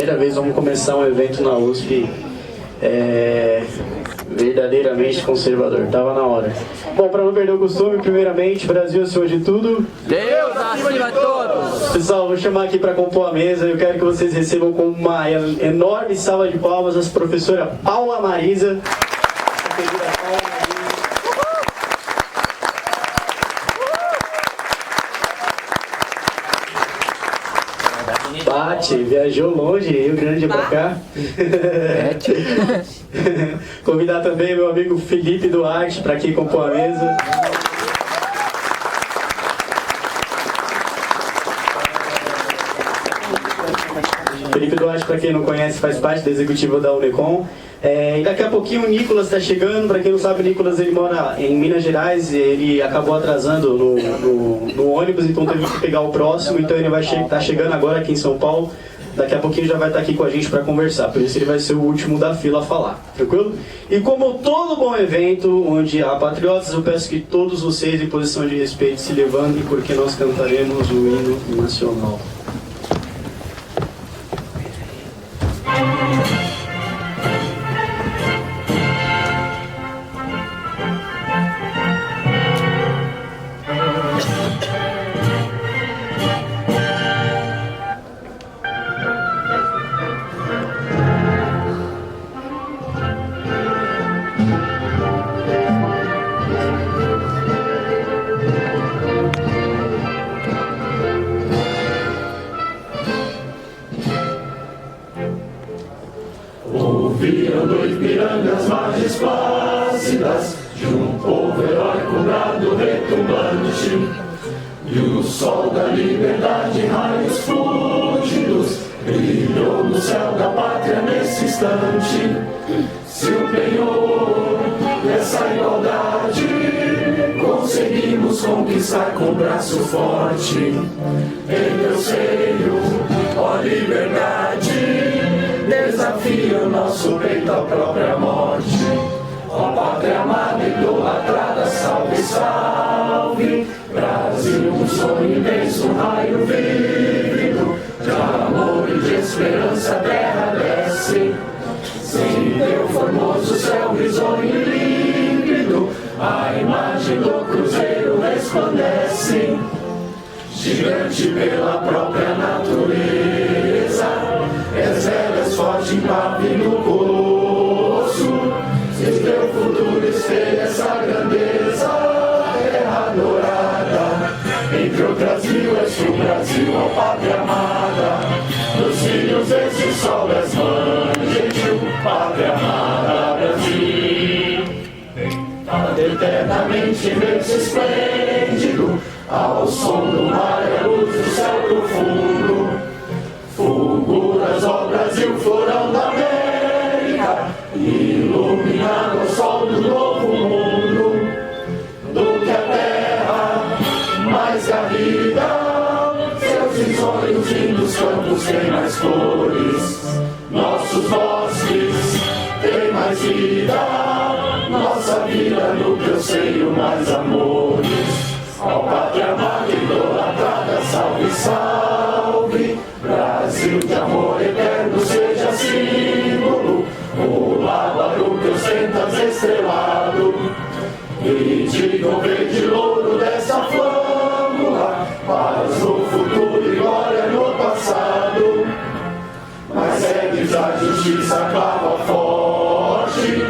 primeira vez vamos começar um evento na USP verdadeiramente conservador. Tava na hora. Bom, para não perder o costume, primeiramente, Brasil acima de tudo. Deus acima de todos! Pessoal, vou chamar aquaqui para compor a mesa. Eu quero que vocês recebam com uma enorme salva de palmas a professora Paula Marisa. Bate, viajou longe, Rio Grande pra cá. Convidar também meu amigo Felipe Duarte para aqui compor a mesa. Felipe Duarte, para quem não conhece, faz parte da executiva da Unecom. E daqui a pouquinho o Nicolas está chegando. Para quem não sabe, o Nicolas ele mora em Minas Gerais. Ele acabou atrasando no ônibus, então teve que pegar o próximo. Então ele vai estar chegando agora aqui em São Paulo. Daqui a pouquinho já vai estar aqui com a gente para conversar. Por isso ele vai ser o último da fila a falar. Tranquilo? E como todo bom evento onde há patriotas, eu peço que todos vocês, em posição de respeito, se levantem, porque nós cantaremos o hino nacional. Ouviram do Ipiranga as margens plácidas de um povo heróico brado retumbante, e o sol da liberdade em raios fúlgidos brilhou no céu da pátria nesse instante. Se o penhor dessa igualdade conseguimos conquistar com braço forte, em teu seio, ó liberdade, desafia o nosso peito à própria morte. Ó pátria amada, idolatrada, salve, salve. Brasil, um sonho imenso, um raio vívido de amor e de esperança, a terra desce. Sem teu formoso céu risonho e límpido, a imagem do cruzeiro resplandece. Gigante pela própria natureza, és ela, és forte, impávido no colosso. Se teu futuro espelha essa grandeza, terra dourada, entre outras mil és tu, Brasil, ó pátria amada. Dos filhos desse sol és mãe gentil, pátria amada, Brasil. Eternamente verde esplêndido, ao som do mar e a luz do céu profundo, fulguras, ó Brasil, florão da América, iluminado ao sol do novo mundo. Do que a terra mais garrida, seus risonhos lindos campos têm mais cores, nossos bosques têm mais vida, nossa vida no teu seio mais amores. Ó pátria amada, idolatrada, salve, salve. Brasil de amor eterno seja símbolo, o lábaro que ostentas estrelado, e diga o verde louro dessa flâmula, paz no futuro e glória no passado. Mas segues a justiça, clava forte,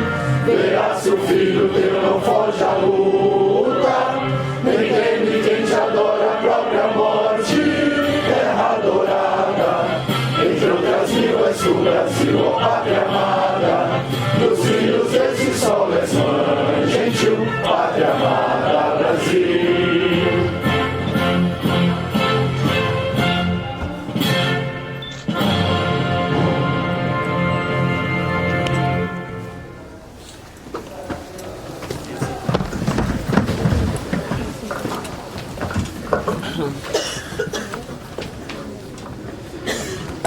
verás se o filho teu não foge à luta. Nem teme quem te adora a própria morte, terra dourada, entre outras mil és tu, Brasil, ó pátria amada. Dos filhos desse sol és mãe gentil, pátria amada, Brasil.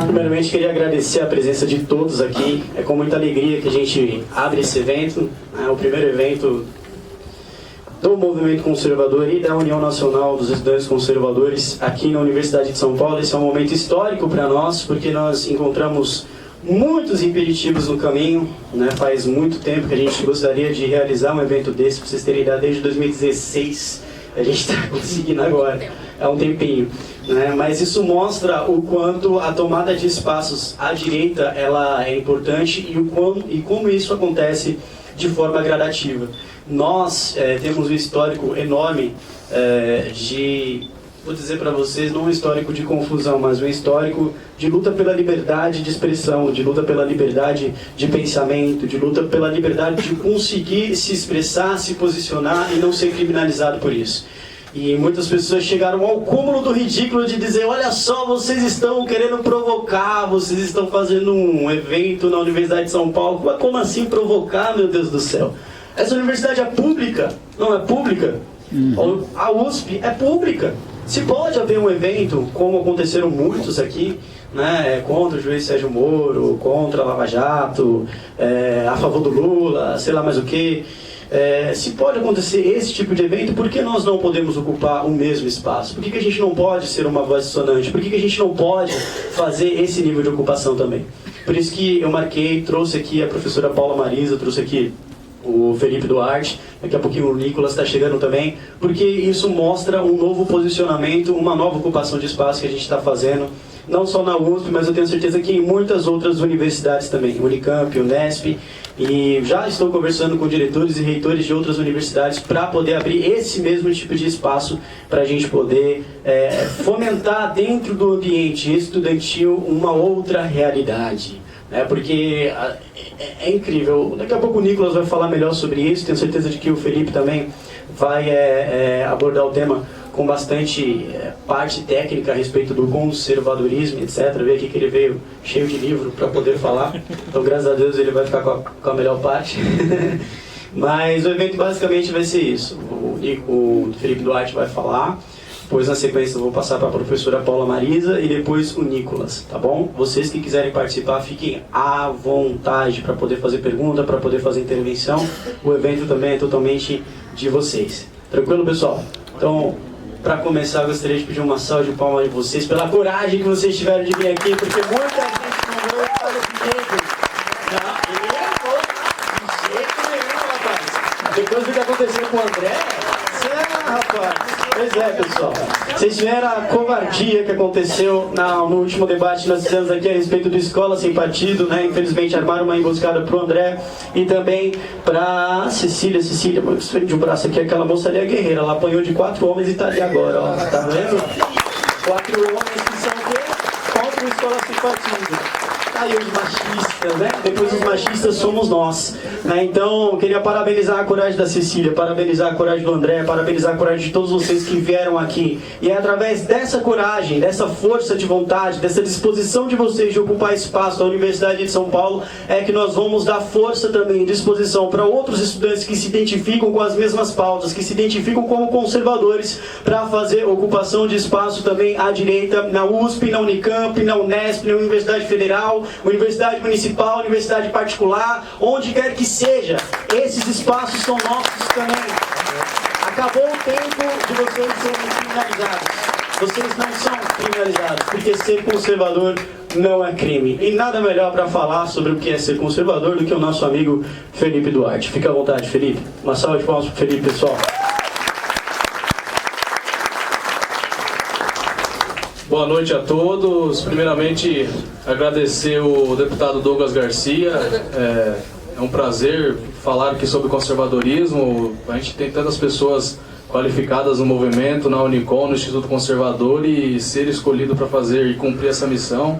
Primeiramente, queria agradecer a presença de todos aqui. É com muita alegria que a gente abre esse evento. É o primeiro evento do movimento conservador e da União Nacional dos Estudantes Conservadores aqui na Universidade de São Paulo. Esse é um momento histórico para nós, porque nós encontramos muitos impeditivos no caminho, né? Faz muito tempo que a gente gostaria de realizar um evento desse, para vocês terem ideia, desde 2016 a gente está conseguindo agora, é um tempinho, né? Mas isso mostra o quanto a tomada de espaços à direita ela é importante e como isso acontece de forma gradativa. Nós temos um histórico enorme vou dizer para vocês, não um histórico de confusão, mas um histórico de luta pela liberdade de expressão, de luta pela liberdade de pensamento, de luta pela liberdade de conseguir se expressar, se posicionar e não ser criminalizado por isso. E muitas pessoas chegaram ao cúmulo do ridículo de dizer: olha só, vocês estão querendo provocar, vocês estão fazendo um evento na Universidade de São Paulo. Mas como assim provocar, meu Deus do céu? Essa universidade é pública, não é pública? A USP é pública. Se pode haver um evento, como aconteceram muitos aqui, né, contra o juiz Sérgio Moro, contra a Lava Jato, a favor do Lula, sei lá mais o que. Se pode acontecer esse tipo de evento, por que nós não podemos ocupar o mesmo espaço? Por que a gente não pode ser uma voz dissonante? Por que a gente não pode fazer esse nível de ocupação também? Por isso que eu marquei, trouxe aqui a professora Paula Marisa, trouxe aqui o Felipe Duarte, daqui a pouquinho o Nicolas está chegando também, porque isso mostra um novo posicionamento, uma nova ocupação de espaço que a gente está fazendo, não só na USP, mas eu tenho certeza que em muitas outras universidades também, Unicamp, Unesp, e já estou conversando com diretores e reitores de outras universidades para poder abrir esse mesmo tipo de espaço para a gente poder fomentar dentro do ambiente estudantil uma outra realidade. Porque é incrível. Daqui a pouco o Nicolas vai falar melhor sobre isso. Tenho certeza de que o Felipe também vai abordar o tema com bastante parte técnica a respeito do conservadorismo, etc. Vê aqui que ele veio cheio de livro para poder falar. Então, graças a Deus, ele vai ficar com a melhor parte. Mas o evento basicamente vai ser isso. O Felipe Duarte vai falar. Depois, na sequência, eu vou passar para a professora Paula Marisa e depois o Nicolas, tá bom? Vocês que quiserem participar, fiquem à vontade para poder fazer pergunta, para poder fazer intervenção. O evento também é totalmente de vocês. Tranquilo, pessoal? Então, para começar, eu gostaria de pedir uma salva de palmas de vocês pela coragem que vocês tiveram de vir aqui, porque muita gente não veio para desse jeito. De jeito nenhum, rapaz. Depois do que aconteceu com o André, rapaz. Pois é, pessoal. Vocês tiveram a covardia que aconteceu no último debate que nós fizemos aqui a respeito do Escola Sem Partido, né? Infelizmente armaram uma emboscada pro André e também pra Cecília, de um braço aqui, aquela moça ali é guerreira, ela apanhou de 4 homens e tá ali agora, ó. Tá vendo? 4 homens que são o quê? Contra o Escola Sem Partido. Aí os machistas, né? Depois os machistas somos nós, né? Então, eu queria parabenizar a coragem da Cecília, parabenizar a coragem do André, parabenizar a coragem de todos vocês que vieram aqui. E é através dessa coragem, dessa força de vontade, dessa disposição de vocês de ocupar espaço na Universidade de São Paulo, é que nós vamos dar força também, disposição para outros estudantes que se identificam com as mesmas pautas, que se identificam como conservadores, para fazer ocupação de espaço também à direita, na USP, na Unicamp, na Unesp, na Universidade Federal, Universidade Municipal, Universidade Particular, onde quer que seja. Esses espaços são nossos também. Acabou o tempo de vocês serem criminalizados. Vocês não são criminalizados, porque ser conservador não é crime. E nada melhor para falar sobre o que é ser conservador do que o nosso amigo Felipe Duarte. Fica à vontade, Felipe. Uma salva de palmas para o Felipe, pessoal. Boa noite a todos. Primeiramente, agradecer o deputado Douglas Garcia. É um prazer falar aqui sobre conservadorismo. A gente tem tantas pessoas qualificadas no movimento, na Unicom, no Instituto Conservador, e ser escolhido para fazer e cumprir essa missão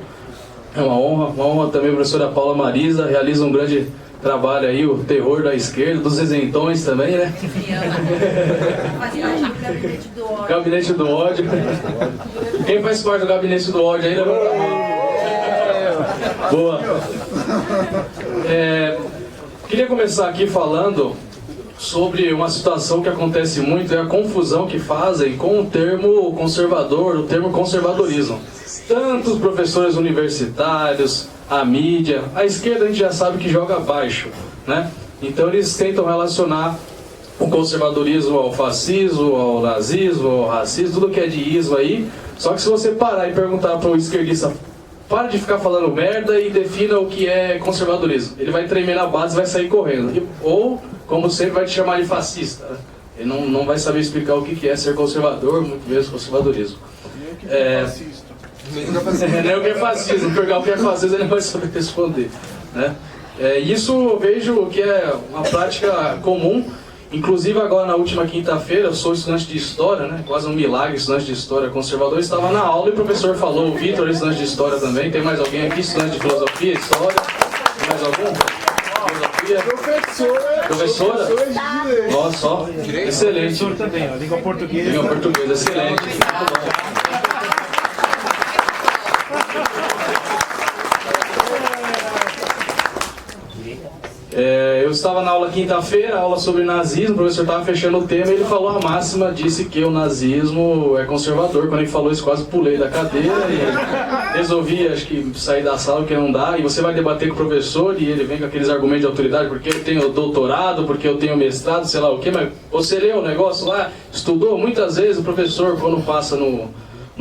é uma honra. Uma honra também a professora Paula Marisa, realiza um grande trabalho aí, o terror da esquerda, dos isentões também, né? Gabinete do ódio. Quem faz parte do gabinete do ódio aí, levanta a mão. Boa. Queria começar aqui falando sobre uma situação que acontece muito, é a confusão que fazem com o termo conservador, o termo conservadorismo. Tanto os professores universitários, a mídia, a esquerda a gente já sabe que joga abaixo, né? Então eles tentam relacionar o conservadorismo ao fascismo, ao nazismo, ao racismo, tudo que é de ismo aí. Só que se você parar e perguntar para o esquerdista, para de ficar falando merda e defina o que é conservadorismo, ele vai tremer na base e vai sair correndo. Ou, como sempre, vai te chamar de fascista. Ele não vai saber explicar o que é ser conservador, muito menos conservadorismo. Nem o que é fascismo. Perguntar o que é fascismo, ele não vai saber responder, né? Isso eu vejo que é uma prática comum. Inclusive agora na última quinta-feira, eu sou estudante de História, né? Quase um milagre, estudante de História conservador. Estava na aula e o professor falou, o Vitor é estudante de História também. Tem mais alguém aqui, estudante de Filosofia, História? Tem mais algum? Filosofia? Professora? Nossa, só. Excelente. Professor também, língua portuguesa. Língua portuguesa, excelente. Eu estava na aula quinta-feira, aula sobre nazismo, o professor estava fechando o tema e ele falou a máxima, disse que o nazismo é conservador. Quando ele falou isso, quase pulei da cadeira e resolvi, acho que, sair da sala, porque não dá. E você vai debater com o professor e ele vem com aqueles argumentos de autoridade, porque eu tenho doutorado, porque eu tenho mestrado, sei lá o quê, mas você leu o negócio lá, estudou? Muitas vezes o professor, quando passa no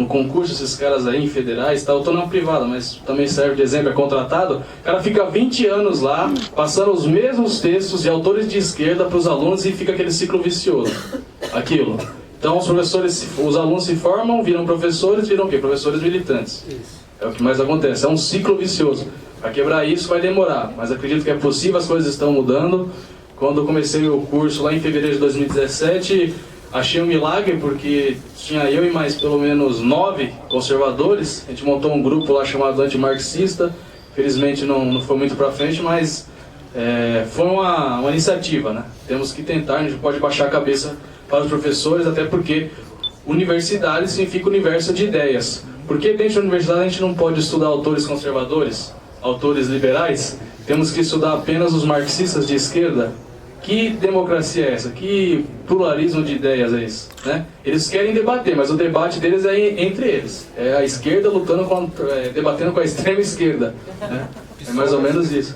concurso, esses caras aí em federais, tá, eu tô na privada, mas também serve de exemplo, é contratado, o cara fica 20 anos lá, passando os mesmos textos de autores de esquerda para os alunos e fica aquele ciclo vicioso, aquilo. Então os alunos se formam, viram professores, viram o quê? Professores militantes. É o que mais acontece, é um ciclo vicioso. Para quebrar isso vai demorar, mas acredito que é possível, as coisas estão mudando. Quando eu comecei o curso lá em fevereiro de 2017, achei um milagre, porque tinha eu e mais pelo menos 9 conservadores. A gente montou um grupo lá chamado Antimarxista. Felizmente não foi muito pra frente, mas foi uma iniciativa, né? Temos que tentar, a gente pode baixar a cabeça para os professores, até porque universidade significa universo de ideias. Por que dentro da universidade a gente não pode estudar autores conservadores, autores liberais? Temos que estudar apenas os marxistas de esquerda? Que democracia é essa? Que pluralismo de ideias é isso? Né? Eles querem debater, mas o debate deles é entre eles. É a esquerda lutando debatendo com a extrema esquerda. Né? É mais ou menos isso.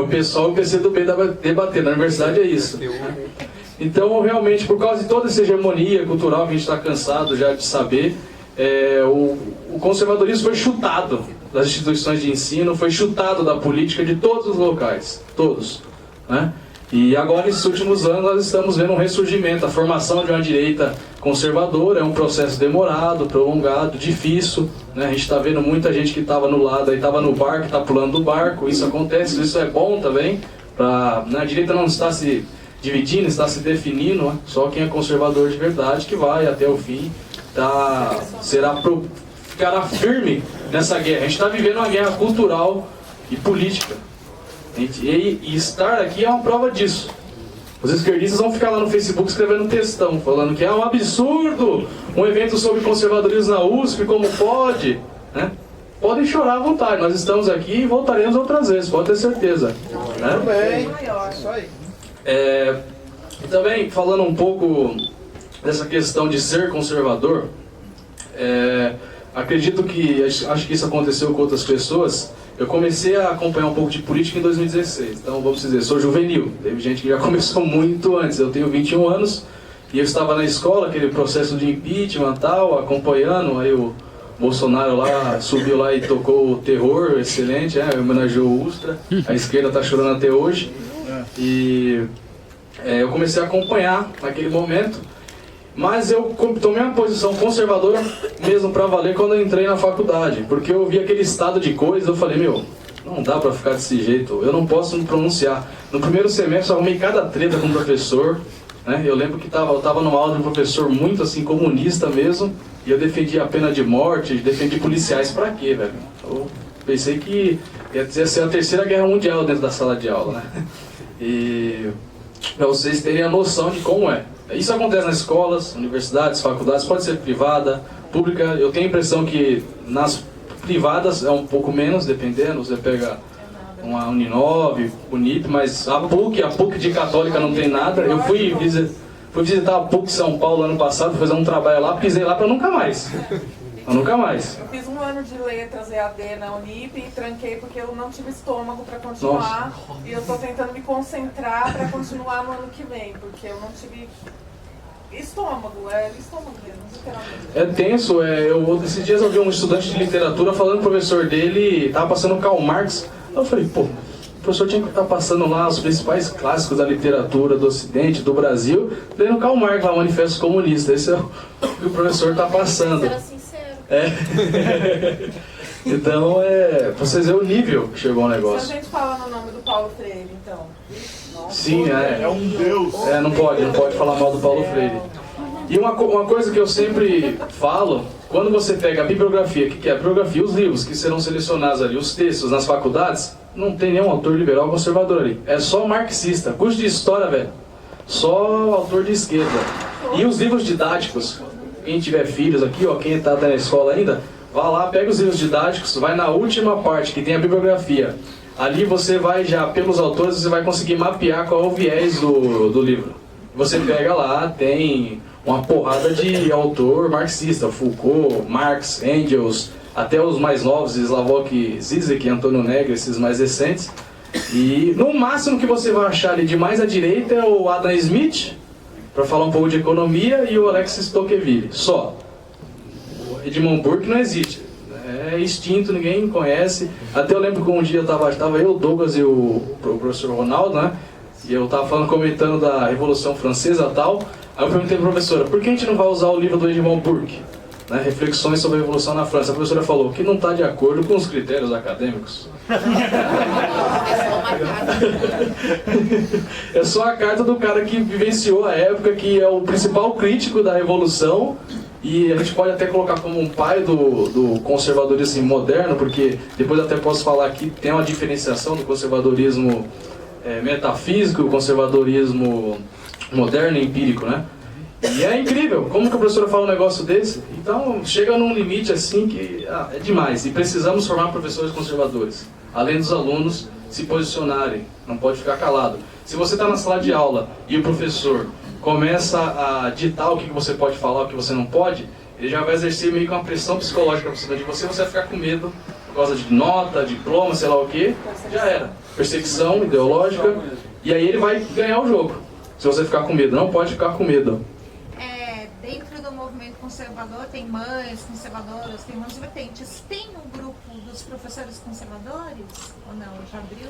O PSOL e o PCdoB debatendo. Na universidade é isso. Então, realmente, por causa de toda essa hegemonia cultural que a gente está cansado já de saber, o conservadorismo foi chutado das instituições de ensino, foi chutado da política de todos os locais. Todos. Né? E agora, nesses últimos anos, nós estamos vendo um ressurgimento. A formação de uma direita conservadora é um processo demorado, prolongado, difícil. Né? A gente está vendo muita gente que estava no lado, aí estava no barco, está pulando do barco. Isso acontece, isso é bom também. A direita não está se dividindo, está se definindo. Né? Só quem é conservador de verdade que vai até o fim, ficará firme nessa guerra. A gente está vivendo uma guerra cultural e política. E estar aqui é uma prova disso. Os esquerdistas vão ficar lá no Facebook escrevendo textão, falando que é um absurdo um evento sobre conservadorismo na USP, como pode? Né? Podem chorar à vontade, nós estamos aqui e voltaremos outras vezes, pode ter certeza. Né? Bem, isso aí. Também falando um pouco dessa questão de ser conservador, acredito que, acho que isso aconteceu com outras pessoas. Eu comecei a acompanhar um pouco de política em 2016, então vamos dizer, sou juvenil. Teve gente que já começou muito antes, eu tenho 21 anos e eu estava na escola, aquele processo de impeachment e tal, acompanhando, aí o Bolsonaro lá subiu lá e tocou o terror, excelente, homenageou o Ustra, a esquerda está chorando até hoje. E eu comecei a acompanhar naquele momento, mas eu tomei uma posição conservadora mesmo para valer quando eu entrei na faculdade, porque eu vi aquele estado de coisas, eu falei, não dá para ficar desse jeito, eu não posso me pronunciar. No primeiro semestre eu arrumei cada treta com o professor, né? Eu lembro que eu estava numa aula de um professor muito assim, comunista mesmo, e eu defendia a pena de morte, defendi policiais para quê, velho? Eu pensei que ia ser a terceira guerra mundial dentro da sala de aula, né? E para vocês terem a noção de como é. Isso acontece nas escolas, universidades, faculdades, pode ser privada, pública. Eu tenho a impressão que nas privadas é um pouco menos, dependendo. Você pega uma Uninove, Unip, mas a PUC de católica não tem nada. Eu fui visitar a PUC São Paulo ano passado, fazer um trabalho lá, pisei lá para nunca mais. Nunca mais. Eu fiz um ano de letras EAD na Unip e tranquei porque eu não tive estômago para continuar. Nossa. E eu estou tentando me concentrar para continuar no ano que vem, porque eu não tive estômago mesmo, literalmente. É tenso, esses dias eu vi um estudante de literatura falando pro professor dele, tava passando Karl Marx. Eu falei, pô, o professor tinha que estar passando lá os principais clássicos da literatura do Ocidente, do Brasil, lendo Karl Marx lá, Manifesto Comunista. Esse é o que o professor está passando. Era sincero. Então, pra vocês verem o nível que chegou o negócio. Se a gente fala no nome do Paulo Freire, então... Nossa, sim, é um Deus. Não pode falar mal do Paulo Freire. E uma coisa que eu sempre falo, quando você pega a bibliografia, que é a bibliografia, os livros que serão selecionados ali, os textos nas faculdades, não tem nenhum autor liberal conservador ali. É só marxista. Curso de história, velho, só autor de esquerda. E os livros didáticos, quem tiver filhos aqui, quem está na escola ainda, vá lá, pega os livros didáticos, vai na última parte que tem a bibliografia. Ali você vai já, pelos autores, você vai conseguir mapear qual é o viés do livro. Você pega lá, tem uma porrada de autor marxista, Foucault, Marx, Engels, até os mais novos, Slavoj Zizek, Antônio Negri, esses mais recentes. E no máximo que você vai achar ali de mais à direita é o Adam Smith, para falar um pouco de economia, e o Alexis Tocqueville, só. O Edmund Burke não existe. É extinto, ninguém conhece. Até eu lembro que um dia tava eu, o Douglas e o professor Ronaldo, né? E eu tava comentando da Revolução Francesa e tal. Aí eu perguntei pra professora, por que a gente não vai usar o livro do Edmund Burke? Né? Reflexões sobre a Revolução na França. A professora falou que não está de acordo com os critérios acadêmicos. É só a carta do cara que vivenciou a época, que é o principal crítico da Revolução. E a gente pode até colocar como um pai do conservadorismo moderno, porque depois até posso falar que tem uma diferenciação do conservadorismo metafísico e o conservadorismo moderno e empírico, né? E é incrível, como que a professora fala um negócio desse? Então chega num limite assim que é demais. E precisamos formar professores conservadores, além dos alunos se posicionarem, não pode ficar calado. Se você está na sala de aula e o professor começa a ditar o que você pode falar, o que você não pode, ele já vai exercer meio que uma pressão psicológica por cima de você, você vai ficar com medo por causa de nota, diploma, sei lá o que, já era. Perseguição ideológica, e aí ele vai ganhar o jogo. Se você ficar com medo, não pode ficar com medo. Dentro do movimento conservador tem mães conservadoras, tem muitas vertentes. Tem um grupo dos professores conservadores? Ou não? Já abriu?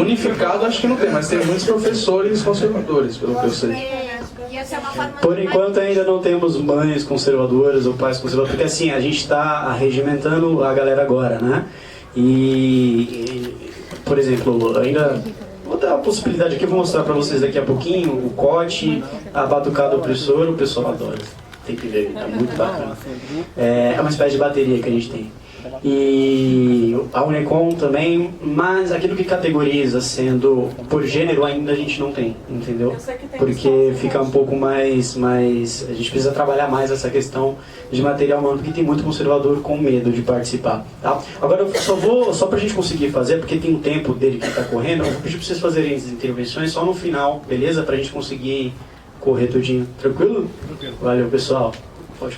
Unificado acho que não tem, mas tem muitos professores conservadores, pelo que eu sei. Essa é uma forma Por enquanto ainda não temos mães conservadoras ou pais conservadores, porque assim, a gente está arregimentando a galera agora, né? E por exemplo, ainda vou dar a possibilidade aqui, vou mostrar para vocês daqui a pouquinho o cote, a batucada opressora, o pessoal adora. Tem que ver, tá muito bacana. É uma espécie de bateria que a gente tem. E a Unecom também, mas aquilo que categoriza sendo por gênero ainda a gente não tem, entendeu? Porque fica um pouco mais a gente precisa trabalhar mais essa questão de material humano, porque tem muito conservador com medo de participar, tá? Agora eu só pra gente conseguir fazer, porque tem o tempo dele que tá correndo, eu vou pedir pra vocês fazerem as intervenções só no final, beleza? Pra gente conseguir correr tudinho, tranquilo? Valeu, pessoal.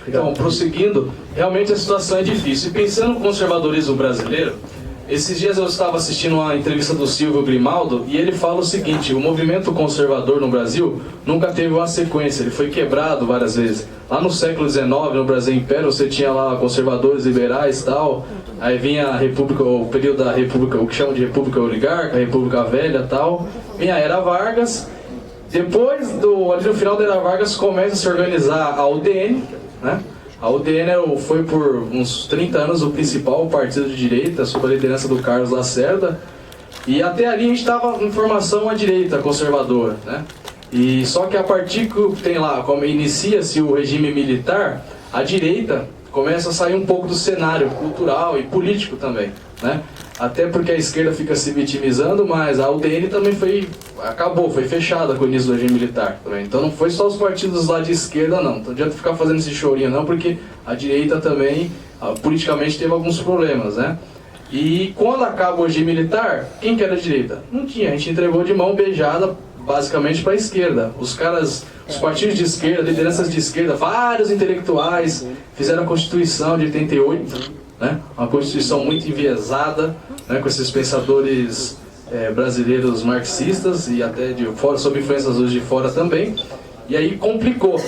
Então, prosseguindo, realmente a situação é difícil. E pensando no conservadorismo brasileiro, esses dias eu estava assistindo uma entrevista do Silvio Grimaldo e ele fala o seguinte: o movimento conservador no Brasil nunca teve uma sequência, ele foi quebrado várias vezes. Lá no século XIX, no Brasil Império, você tinha lá conservadores liberais e tal, aí vinha a República, o período da República, o que chamam de República Oligarca, a República Velha e tal, vinha a Era Vargas. Depois, ali no final da Era Vargas, começa a se organizar a UDN, né? A UDN foi por uns 30 anos o principal partido de direita, sob a liderança do Carlos Lacerda, e até ali a gente estava em formação à direita conservadora, né? E só que a partir que tem lá, como inicia-se o regime militar, a direita começa a sair um pouco do cenário cultural e político também, né? Até porque a esquerda fica se vitimizando, mas a UDN também foi fechada com o início do regime militar também. Então não foi só os partidos lá de esquerda não, não adianta ficar fazendo esse chorinho não, porque a direita também, politicamente, teve alguns problemas, né? E quando acaba o regime militar, quem que era a direita? Não tinha, a gente entregou de mão beijada basicamente para a esquerda. Os partidos de esquerda, lideranças de esquerda, vários intelectuais fizeram a Constituição de 88, né? Uma Constituição muito enviesada, né? Com esses pensadores brasileiros marxistas e até de fora, sob influências hoje de fora também. E aí complicou.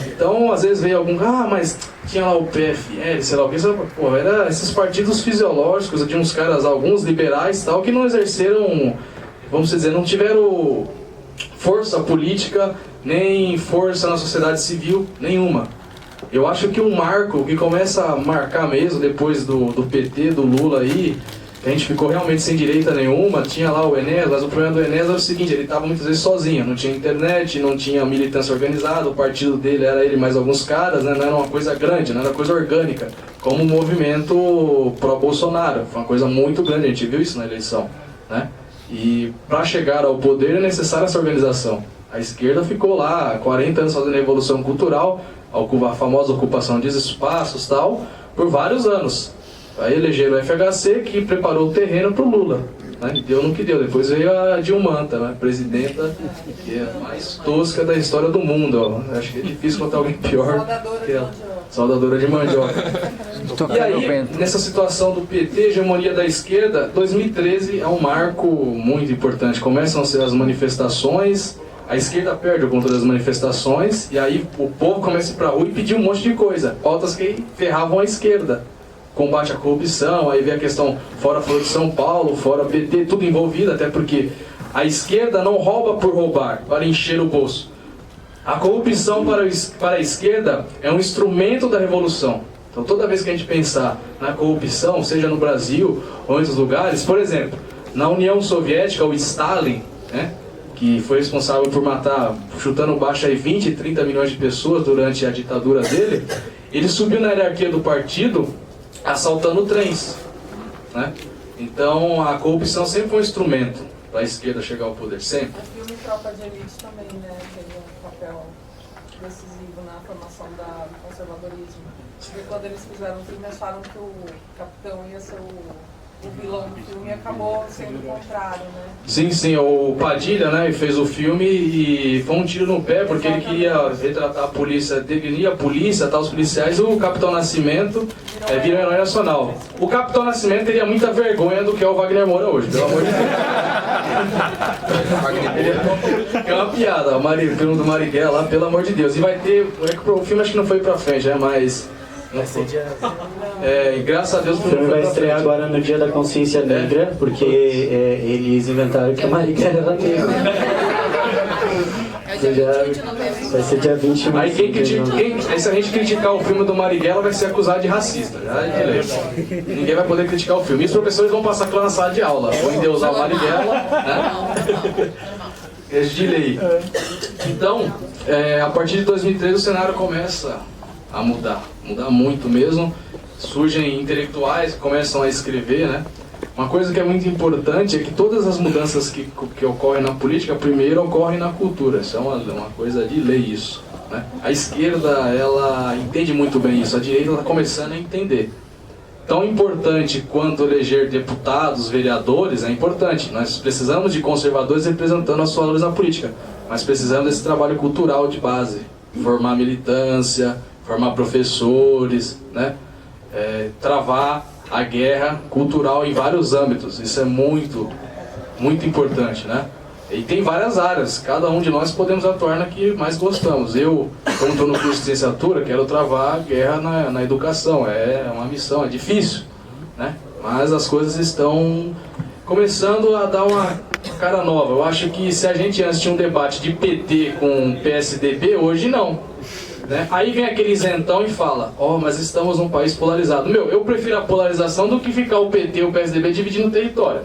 Então, às vezes veio algum, mas tinha lá o PFL, sei lá o que, pô, era esses partidos fisiológicos de uns caras, alguns liberais tal, que não exerceram, vamos dizer, não tiveram força política, nem força na sociedade civil, nenhuma. Eu acho que um marco que começa a marcar mesmo, depois do PT, do Lula aí, a gente ficou realmente sem direita nenhuma, tinha lá o Enéas, mas o problema do Enéas era o seguinte, ele estava muitas vezes sozinho, não tinha internet, não tinha militância organizada, o partido dele era ele e mais alguns caras, né? Não era uma coisa grande, não era coisa orgânica, como o movimento pró-Bolsonaro, foi uma coisa muito grande, a gente viu isso na eleição, né? E para chegar ao poder é necessária essa organização. A esquerda ficou lá 40 anos fazendo a revolução cultural, a famosa ocupação de espaços tal, por vários anos. Aí elegeram o FHC, que preparou o terreno para o Lula, né? Deu no que deu. Depois veio a Dilmanta, né? Presidenta, que é a mais tosca da história do mundo. Ó. Acho que é difícil contar alguém pior que ela. Saudadora de mandioca. E aí, nessa situação do PT, hegemonia da esquerda, 2013 é um marco muito importante. Começam a ser as manifestações, a esquerda perde o controle das manifestações, e aí o povo começa a ir pra rua e pedir um monte de coisa. Pautas que ferravam a esquerda. Combate à corrupção, aí vem a questão fora Foro de São Paulo, fora PT, tudo envolvido, até porque a esquerda não rouba por roubar, para encher o bolso. A corrupção para a esquerda é um instrumento da revolução. Então toda vez que a gente pensar na corrupção, seja no Brasil ou em outros lugares, por exemplo, na União Soviética, o Stalin, né, que foi responsável por matar, chutando baixo aí 20, 30 milhões de pessoas durante a ditadura dele, ele subiu na hierarquia do partido assaltando trens, né? Então a corrupção sempre foi um instrumento para a esquerda chegar ao poder, sempre. O filme Tropa de Elite também, né, teve um papel decisivo na formação do conservadorismo. Porque quando eles fizeram o filme, eles falaram que o capitão ia ser o vilão do filme e acabou sendo o contrário, né? Sim, o Padilha, né, fez o filme e foi um tiro no pé, porque ele queria retratar a polícia, definir a polícia, os policiais, o Capitão Nascimento virou herói nacional. O Capitão Nascimento teria muita vergonha do que é o Wagner Moura hoje, pelo amor de Deus. É uma piada, o filme do Marighella lá, pelo amor de Deus. E vai ter, o filme acho que não foi pra frente, né, mas... graças a Deus o filme vai estrear agora no Dia da Consciência Negra, porque eles inventaram que a Marighella era negra. Vai ser dia 20 de Aí se a gente criticar o filme do Marighella, vai ser acusado de racista. Ninguém vai poder criticar o filme. E os professores vão passar aquilo na sala de aula. Vão endeusar o Marighella, né? É de lei. Então, a partir de 2013 o cenário começa a mudar muito mesmo. Surgem intelectuais que começam a escrever, né? Uma coisa que é muito importante é que todas as mudanças que ocorrem na política, primeiro ocorrem na cultura. Isso é uma coisa de lei, isso, né? A esquerda, ela entende muito bem isso, a direita está começando a entender. Tão importante quanto eleger deputados, vereadores, é importante. Nós precisamos de conservadores representando os valores na política, mas precisamos desse trabalho cultural de base, formar militância, formar professores, né? Travar a guerra cultural em vários âmbitos. Isso é muito, muito importante, né? E tem várias áreas, cada um de nós podemos atuar na que mais gostamos. Eu, como estou no curso de licenciatura, quero travar a guerra na educação. É uma missão, é difícil, né? Mas as coisas estão começando a dar uma cara nova. Eu acho que se a gente antes tinha um debate de PT com PSDB, hoje não. Né? Aí vem aquele isentão e fala, mas estamos num país polarizado. Eu prefiro a polarização do que ficar o PT e o PSDB dividindo o território.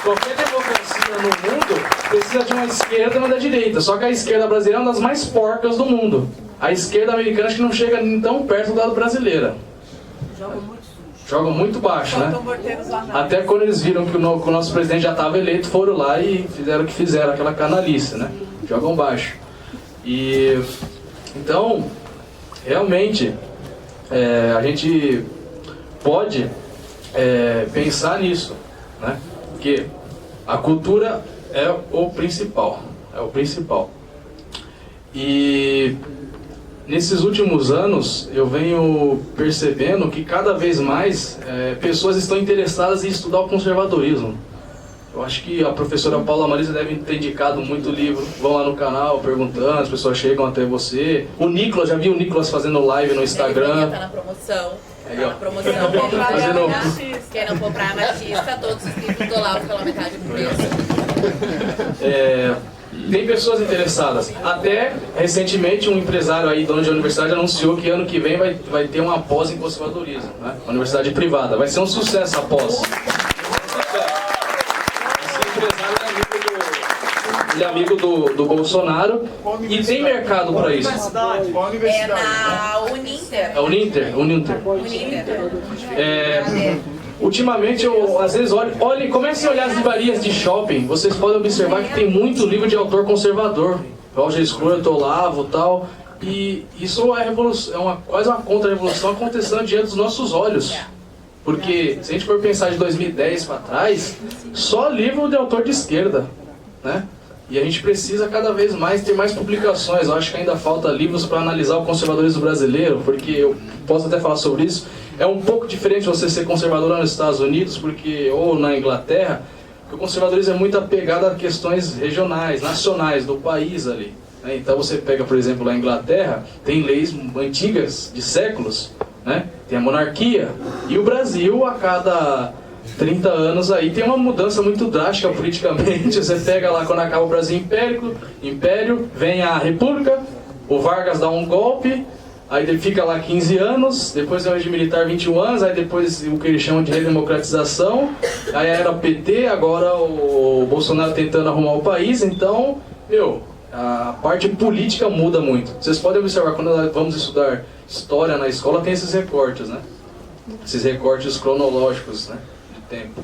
Qualquer democracia no mundo precisa de uma esquerda e uma da direita. Só que a esquerda brasileira é uma das mais porcas do mundo. A esquerda americana acho que não chega nem tão perto da brasileira. Joga muito baixo, né? Até quando eles viram que o nosso presidente já estava eleito, foram lá e fizeram o que fizeram, aquela canalice, né? Jogam baixo. E então, realmente, a gente pode pensar nisso, né? Porque a cultura é o principal, E nesses últimos anos eu venho percebendo que cada vez mais pessoas estão interessadas em estudar o conservadorismo. Eu acho que a professora Paula Marisa deve ter indicado muito livro. Vão lá no canal perguntando, as pessoas chegam até você. O Nicolas, já vi o Nicolas fazendo live no Instagram. Tá na promoção. Aí, Tá ó. na promoção. Quem não for Praia Machista, todos os livros do Olavo pela metade do preço. Tem pessoas interessadas. Até recentemente um empresário aí, dono de universidade, anunciou que ano que vem vai ter uma pós em conservadorismo, né? Uma universidade privada. Vai ser um sucesso a pós. Ele é amigo do Bolsonaro e tem mercado para isso. É na Uninter. É Uninter? Uninter. Ultimamente, eu às vezes olhem, comecem a olhar as livrarias de shopping. Vocês podem observar que tem muito livro de autor conservador. Roger Scruton, Olavo e tal. E isso é revolução, quase uma contra-revolução acontecendo diante dos nossos olhos. Porque se a gente for pensar de 2010 para trás, só livro de autor de esquerda, né? E a gente precisa cada vez mais ter mais publicações. Eu acho que ainda falta livros para analisar o conservadorismo brasileiro, porque eu posso até falar sobre isso. É um pouco diferente você ser conservador lá nos Estados Unidos, ou na Inglaterra, porque o conservadorismo é muito apegado a questões regionais, nacionais, do país ali. Né? Então você pega, por exemplo, lá na Inglaterra, tem leis antigas, de séculos, né? Tem a monarquia. E o Brasil, a cada 30 anos aí tem uma mudança muito drástica politicamente. Você pega lá quando acaba o Brasil Império, vem a República, o Vargas dá um golpe, aí ele fica lá 15 anos, depois é o regime militar 21 anos, aí depois o que eles chamam de redemocratização, aí era PT, agora o Bolsonaro tentando arrumar o país. Então, a parte política muda muito. Vocês podem observar, quando nós vamos estudar história na escola, tem esses recortes, né? Esses recortes cronológicos, né? Tempo.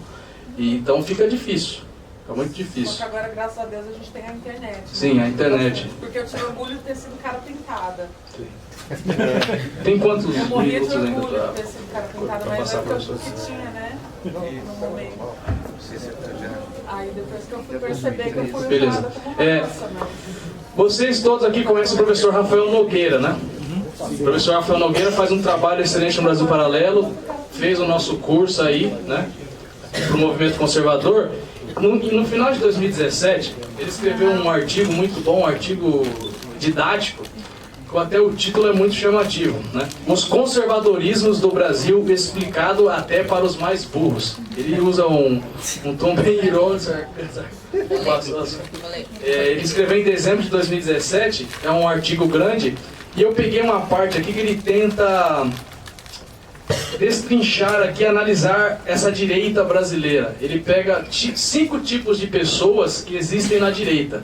E então fica difícil, fica muito difícil. Porque agora, graças a Deus, a gente tem a internet. Sim, a internet. Porque eu tive orgulho de ter sido cara pintada. Tem quantos Eu morria de minutos ainda orgulho de ter sido cara pintada, mas passar é para porque eu que tinha, né? No momento. Aí depois que eu fui perceber que eu fui Beleza. usada como moça, né? Vocês todos aqui conhecem o professor Rafael Nogueira, né? O professor Rafael Nogueira faz um trabalho excelente no Brasil Paralelo, fez o nosso curso aí, né? Para o movimento conservador. No final de 2017, ele escreveu um artigo muito bom, um artigo didático, que até o título é muito chamativo, né? Os conservadorismos do Brasil explicado até para os mais burros. Ele usa um tom bem irônico. Ele escreveu em dezembro de 2017, é um artigo grande, e eu peguei uma parte aqui que ele tenta destrinchar aqui, analisar essa direita brasileira. Ele pega 5 tipos de pessoas que existem na direita.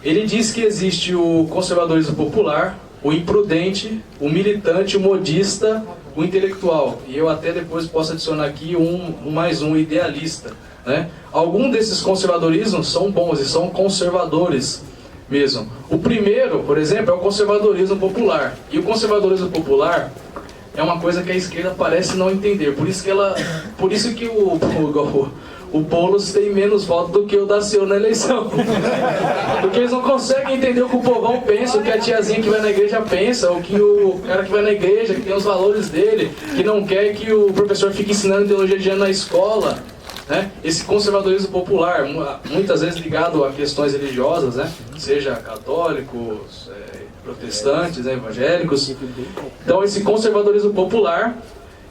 Ele diz que existe o conservadorismo popular, o imprudente, o militante, o modista, o intelectual. E eu até depois posso adicionar aqui um idealista, né? Alguns desses conservadorismos são bons e são conservadores mesmo. O primeiro, por exemplo, é o conservadorismo popular. E o conservadorismo popular é uma coisa que a esquerda parece não entender. Por isso que o Boulos tem menos votos do que o Daciolo na eleição. Porque eles não conseguem entender o que o povão pensa, o que a tiazinha que vai na igreja pensa, o que o cara que vai na igreja, que tem os valores dele, que não quer que o professor fique ensinando ideologia de gênero na escola. Né? Esse conservadorismo popular, muitas vezes ligado a questões religiosas, né? Seja católicos, protestantes, né? Evangélicos. Então esse conservadorismo popular,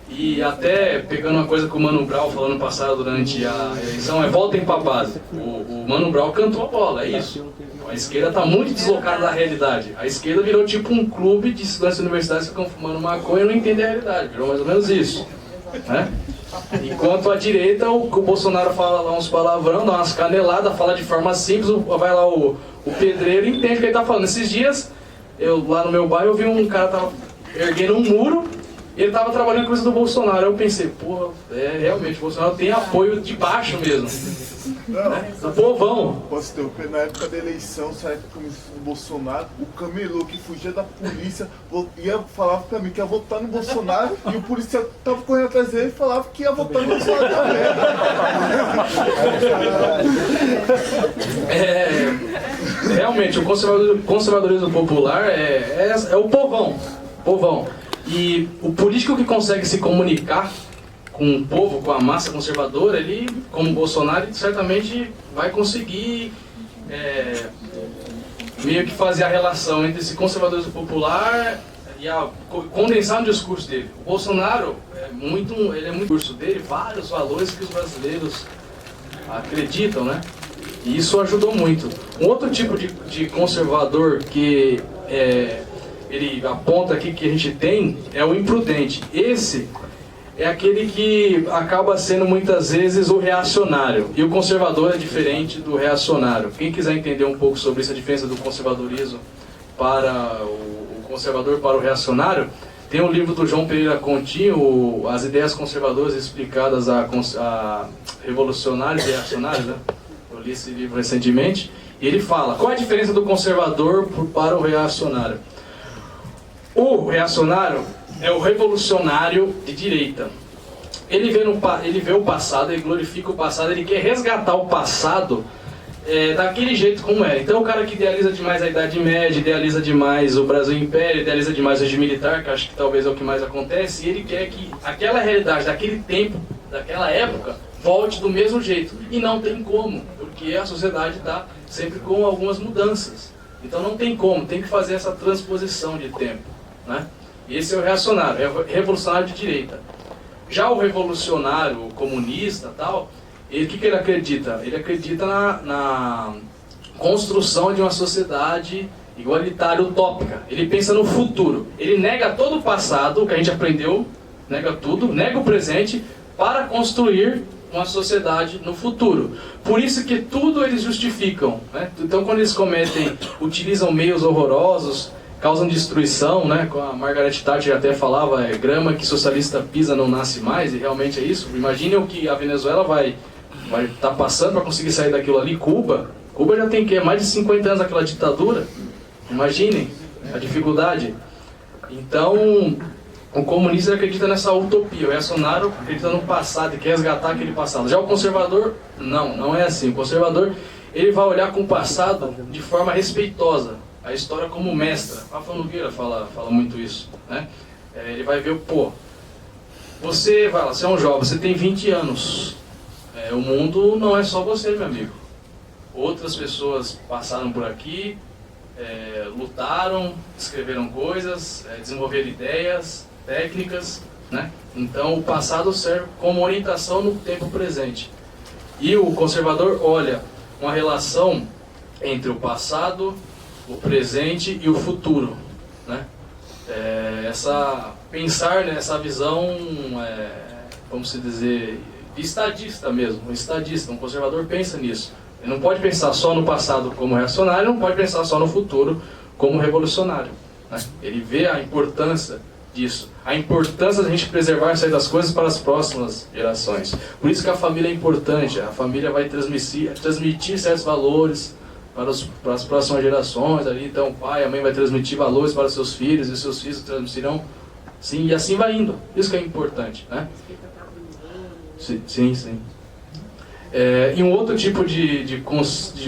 e até pegando uma coisa que o Mano Brown falou no passado durante a eleição, voltem pra base. O Mano Brown cantou a bola, é isso. A esquerda está muito deslocada da realidade. A esquerda virou tipo um clube de estudantes universitários que ficam fumando maconha e não entendem a realidade. Virou mais ou menos isso, né? Enquanto a direita, o Bolsonaro fala lá uns palavrão, dá umas caneladas, fala de forma simples, vai lá o pedreiro e entende o que ele está falando. Esses dias, lá no meu bairro, eu vi um cara tava erguendo um muro e ele estava trabalhando com coisa do Bolsonaro. Eu pensei, pô, realmente, o Bolsonaro tem apoio de baixo mesmo. Não, do povão. Posso ter, na época da eleição, na época do Bolsonaro, o camelô que fugia da polícia falava pra mim que ia votar no Bolsonaro e o policial tava correndo atrás dele e falava que ia votar no Bolsonaro também. realmente, o conservadorismo popular é o povão. E o político que consegue se comunicar com o povo, com a massa conservadora, ele, como Bolsonaro, certamente vai conseguir meio que fazer a relação entre esse conservadorismo popular e condensar no discurso dele. O Bolsonaro, ele é muito discurso dele, vários valores que os brasileiros acreditam, né? E isso ajudou muito. Um outro tipo de conservador que ele aponta aqui que a gente tem é o imprudente. Esse é aquele que acaba sendo muitas vezes o reacionário. E o conservador é diferente do reacionário. Quem quiser entender um pouco sobre essa diferença do conservadorismo para o conservador para o reacionário, tem um livro do João Pereira Continho, As Ideias Conservadoras Explicadas a Revolucionários e Reacionários, né? Eu li esse livro recentemente, e ele fala, qual é a diferença do conservador para o reacionário? O reacionário é o revolucionário de direita. Ele vê o passado, ele glorifica o passado, ele quer resgatar o passado daquele jeito como era. Então o cara que idealiza demais a Idade Média, idealiza demais o Brasil Império, idealiza demais o regime militar, que acho que talvez é o que mais acontece, e ele quer que aquela realidade daquele tempo, daquela época, volte do mesmo jeito. E não tem como, porque a sociedade está sempre com algumas mudanças. Então não tem como, tem que fazer essa transposição de tempo, né? Esse é o reacionário, é o revolucionário de direita. Já o revolucionário o comunista, tal, o que ele acredita? Ele acredita na construção de uma sociedade igualitária, utópica. Ele pensa no futuro. Ele nega todo o passado, o que a gente aprendeu, nega tudo, nega o presente, para construir uma sociedade no futuro. Por isso que tudo eles justificam, né? Então quando eles utilizam meios horrorosos, causam destruição, né? A Margaret Thatcher até falava, grama que socialista pisa não nasce mais, e realmente é isso. Imaginem o que a Venezuela vai estar passando para conseguir sair daquilo ali. Cuba já tem mais de 50 anos aquela ditadura. Imaginem a dificuldade. Então, o comunista acredita nessa utopia, o reacionário acredita no passado e quer resgatar aquele passado. Já o conservador, não é assim. O conservador, ele vai olhar com o passado de forma respeitosa. A história como mestra. A Rafael Nogueira fala muito isso, né? Ele vai ver, você é um jovem, você tem 20 anos. O mundo não é só você, meu amigo. Outras pessoas passaram por aqui, lutaram, escreveram coisas, desenvolveram ideias, técnicas, né? Então o passado serve como orientação no tempo presente. E o conservador olha uma relação entre o passado, o presente e o futuro, né? Pensar nessa visão, vamos dizer, estadista mesmo, um conservador pensa nisso. Ele não pode pensar só no passado como reacionário, não pode pensar só no futuro como revolucionário, né? Ele vê a importância disso, a importância da gente preservar essas coisas para as próximas gerações. Por isso que a família é importante, a família vai transmitir certos valores para as próximas gerações, ali, então o pai, a mãe vai transmitir valores para os seus filhos, e seus filhos transmitirão, sim, e assim vai indo. Isso que é importante, né? Sim. E um outro tipo de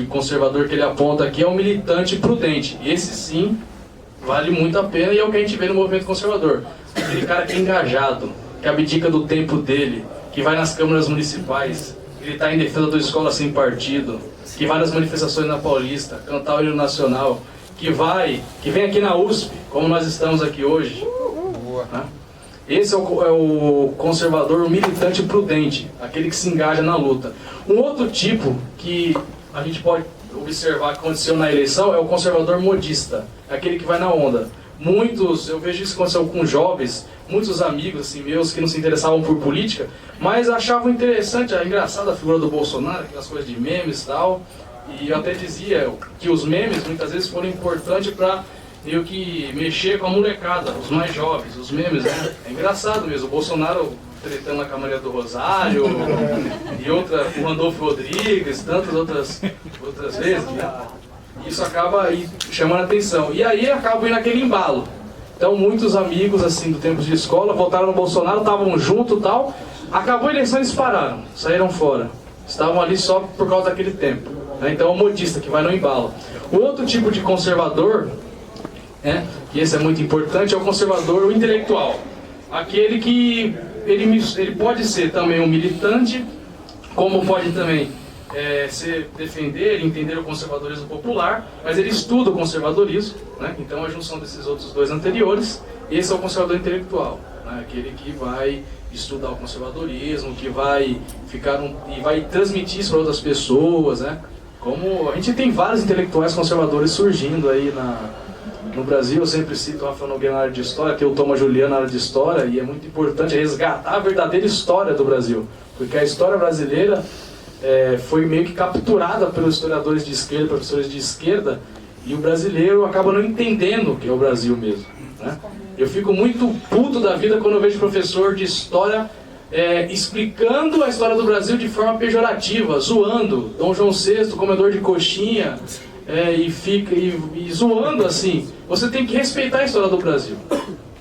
conservador que ele aponta aqui é o militante prudente. Esse sim vale muito a pena e é o que a gente vê no movimento conservador. Aquele cara que é engajado, que abdica do tempo dele, que vai nas câmaras municipais, gritar em defesa da escola sem partido, que vai nas manifestações na Paulista, cantar o hino nacional, que vem aqui na USP, como nós estamos aqui hoje. Né? Esse é o conservador, o militante prudente, aquele que se engaja na luta. Um outro tipo que a gente pode observar que aconteceu na eleição é o conservador modista, aquele que vai na onda. Eu vejo isso aconteceu com jovens, muitos amigos assim, meus que não se interessavam por política, mas achavam interessante, engraçada a figura do Bolsonaro, aquelas coisas de memes e tal. E eu até dizia que os memes muitas vezes foram importantes para meio que mexer com a molecada, os mais jovens, os memes, né? É engraçado mesmo, o Bolsonaro tretando com a Maria do Rosário, e o Randolfo Rodrigues, tantas outras vezes, né? Isso acaba aí chamando a atenção. E aí acaba indo naquele embalo. Então muitos amigos assim do tempo de escola votaram no Bolsonaro, estavam junto e tal. Acabou a eleição, eles pararam, saíram fora. Estavam ali só por causa daquele tempo. Então é o modista que vai no embalo. O outro tipo de conservador, que esse é muito importante, é o conservador intelectual. Aquele que ele pode ser também um militante, como pode também defender, entender o conservadorismo popular, mas ele estuda o conservadorismo, né? Então a junção desses outros dois anteriores, esse é o conservador intelectual, né? Aquele que vai estudar o conservadorismo, que vai e vai transmitir isso para outras pessoas, né? Como a gente tem vários intelectuais conservadores surgindo aí no Brasil. Eu sempre cito o Rafael Nogueira na área de história, tem o Thomas Juliano na área de história, e é muito importante resgatar a verdadeira história do Brasil, porque a história brasileira foi meio que capturada pelos historiadores de esquerda, professores de esquerda, e o brasileiro acaba não entendendo o que é o Brasil mesmo, né? Eu fico muito puto da vida quando eu vejo professor de história explicando a história do Brasil de forma pejorativa, zoando Dom João VI, comedor de coxinha, e zoando assim. Você tem que respeitar a história do Brasil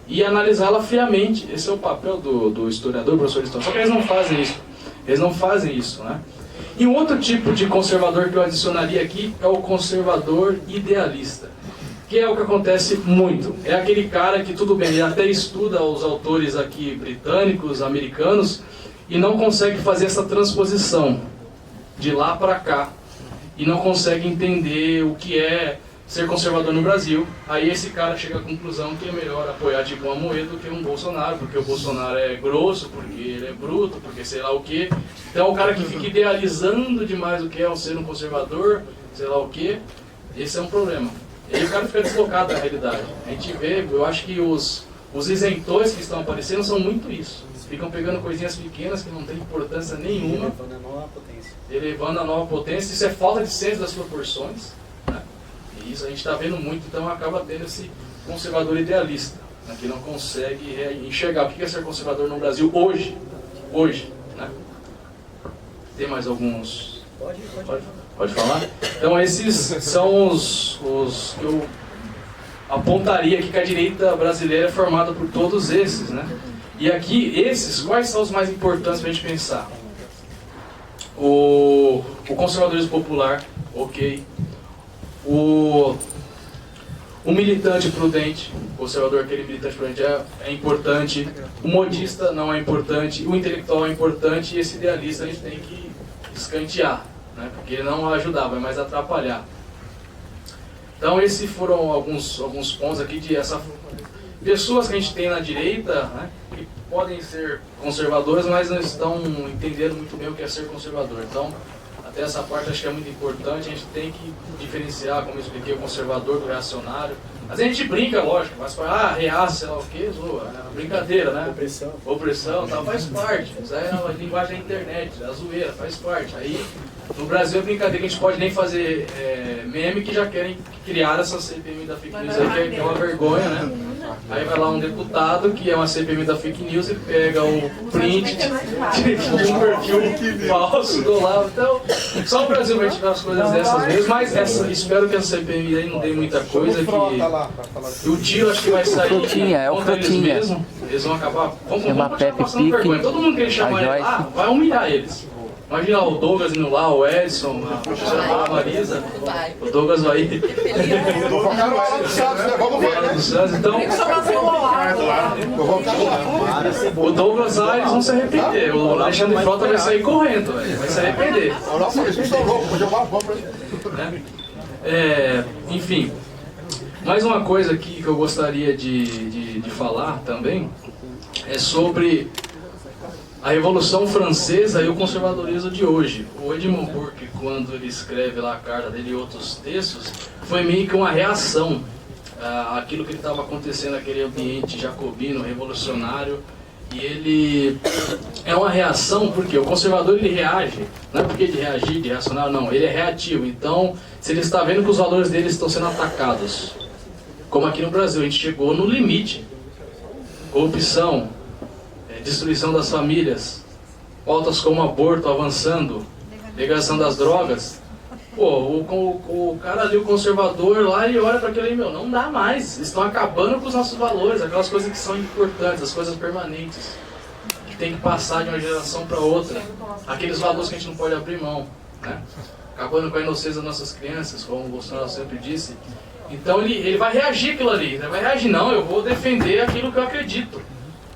e analisá-la friamente. Esse é o papel do historiador, professor de história. Só que eles não fazem isso. Eles não fazem isso, né? E um outro tipo de conservador que eu adicionaria aqui é o conservador idealista, que é o que acontece muito. É aquele cara que, tudo bem, ele até estuda os autores aqui britânicos, americanos, e não consegue fazer essa transposição de lá para cá, e não consegue entender o que é ser conservador no Brasil. Aí esse cara chega à conclusão que é melhor apoiar tipo um Amoedo do que um Bolsonaro, porque o Bolsonaro é grosso, porque ele é bruto, porque sei lá o quê. Então o cara que fica idealizando demais o que é ser um conservador, sei lá o quê, esse é um problema. E aí o cara fica deslocado da realidade. A gente vê, eu acho que os isentões que estão aparecendo são muito isso. Ficam pegando coisinhas pequenas que não tem importância nenhuma, elevando a nova potência. Isso é falta de senso das proporções, né? E isso a gente está vendo muito, então acaba tendo esse conservador idealista, né, que não consegue enxergar o que é ser conservador no Brasil hoje, né? Tem mais alguns? Pode falar? Então esses são os que eu apontaria aqui, que a direita brasileira é formada por todos esses, né? E aqui, quais são os mais importantes para a gente pensar? O conservadorismo popular, ok. O militante prudente, o conservador, aquele militante prudente é importante. O modista não é importante. O intelectual é importante. E esse idealista a gente tem que escantear, né? Porque ele não vai ajudar, vai mais atrapalhar. Então esses foram alguns pontos aqui de pessoas que a gente tem na direita, né, que podem ser conservadoras, mas não estão entendendo muito bem o que é ser conservador. Então, até essa parte acho que é muito importante. A gente tem que diferenciar, como eu expliquei, o conservador do reacionário. Mas a gente brinca, lógico, mas reaça, sei lá o que, zoa, é brincadeira, né? Opressão, tal, faz parte. Isso é a linguagem da internet, a zoeira, faz parte. Aí, no Brasil é brincadeira, que a gente pode nem fazer meme, que já querem criar essa CPMI da fake news aí, que é uma vergonha, né? Aí vai lá um deputado, que é uma CPMI da fake news, e pega o print de um perfil falso do lado. Então, só o Brasil vai tirar as coisas dessas mesmo, mas espero que a CPMI aí não dê muita coisa, que o tiro acho que vai sair contra eles mesmos. Eles vão acabar, vão continuar passando vergonha. Todo mundo que ele chamar ele lá, vai humilhar eles. Imagina o Douglas indo lá, o Edson, a professora Marisa, o Douglas vai ir. Então, o Douglas lá, eles vão se arrepender. O Alexandre Frota vai sair correndo, vai se arrepender. Enfim, mais uma coisa aqui que eu gostaria de falar também é sobre a Revolução Francesa e o conservadorismo de hoje. O Edmund Burke, quando ele escreve lá a carta dele e outros textos, foi meio que uma reação àquilo que estava acontecendo naquele ambiente jacobino, revolucionário. E ele é uma reação porque o conservador ele reage, não é porque de reagir, de reacionar, não, ele é reativo. Então, se ele está vendo que os valores dele estão sendo atacados, como aqui no Brasil, a gente chegou no limite, corrupção, destruição das famílias, pautas como aborto avançando, legalização das drogas. Pô, o cara ali, o conservador lá, ele olha para aquele aí, não dá mais, estão acabando com os nossos valores, aquelas coisas que são importantes, as coisas permanentes, que tem que passar de uma geração para outra, aqueles valores que a gente não pode abrir mão, né? acabando com a inocência das nossas crianças, como o Bolsonaro sempre disse. Então ele vai reagir aquilo ali, ele vai reagir, não, eu vou defender aquilo que eu acredito.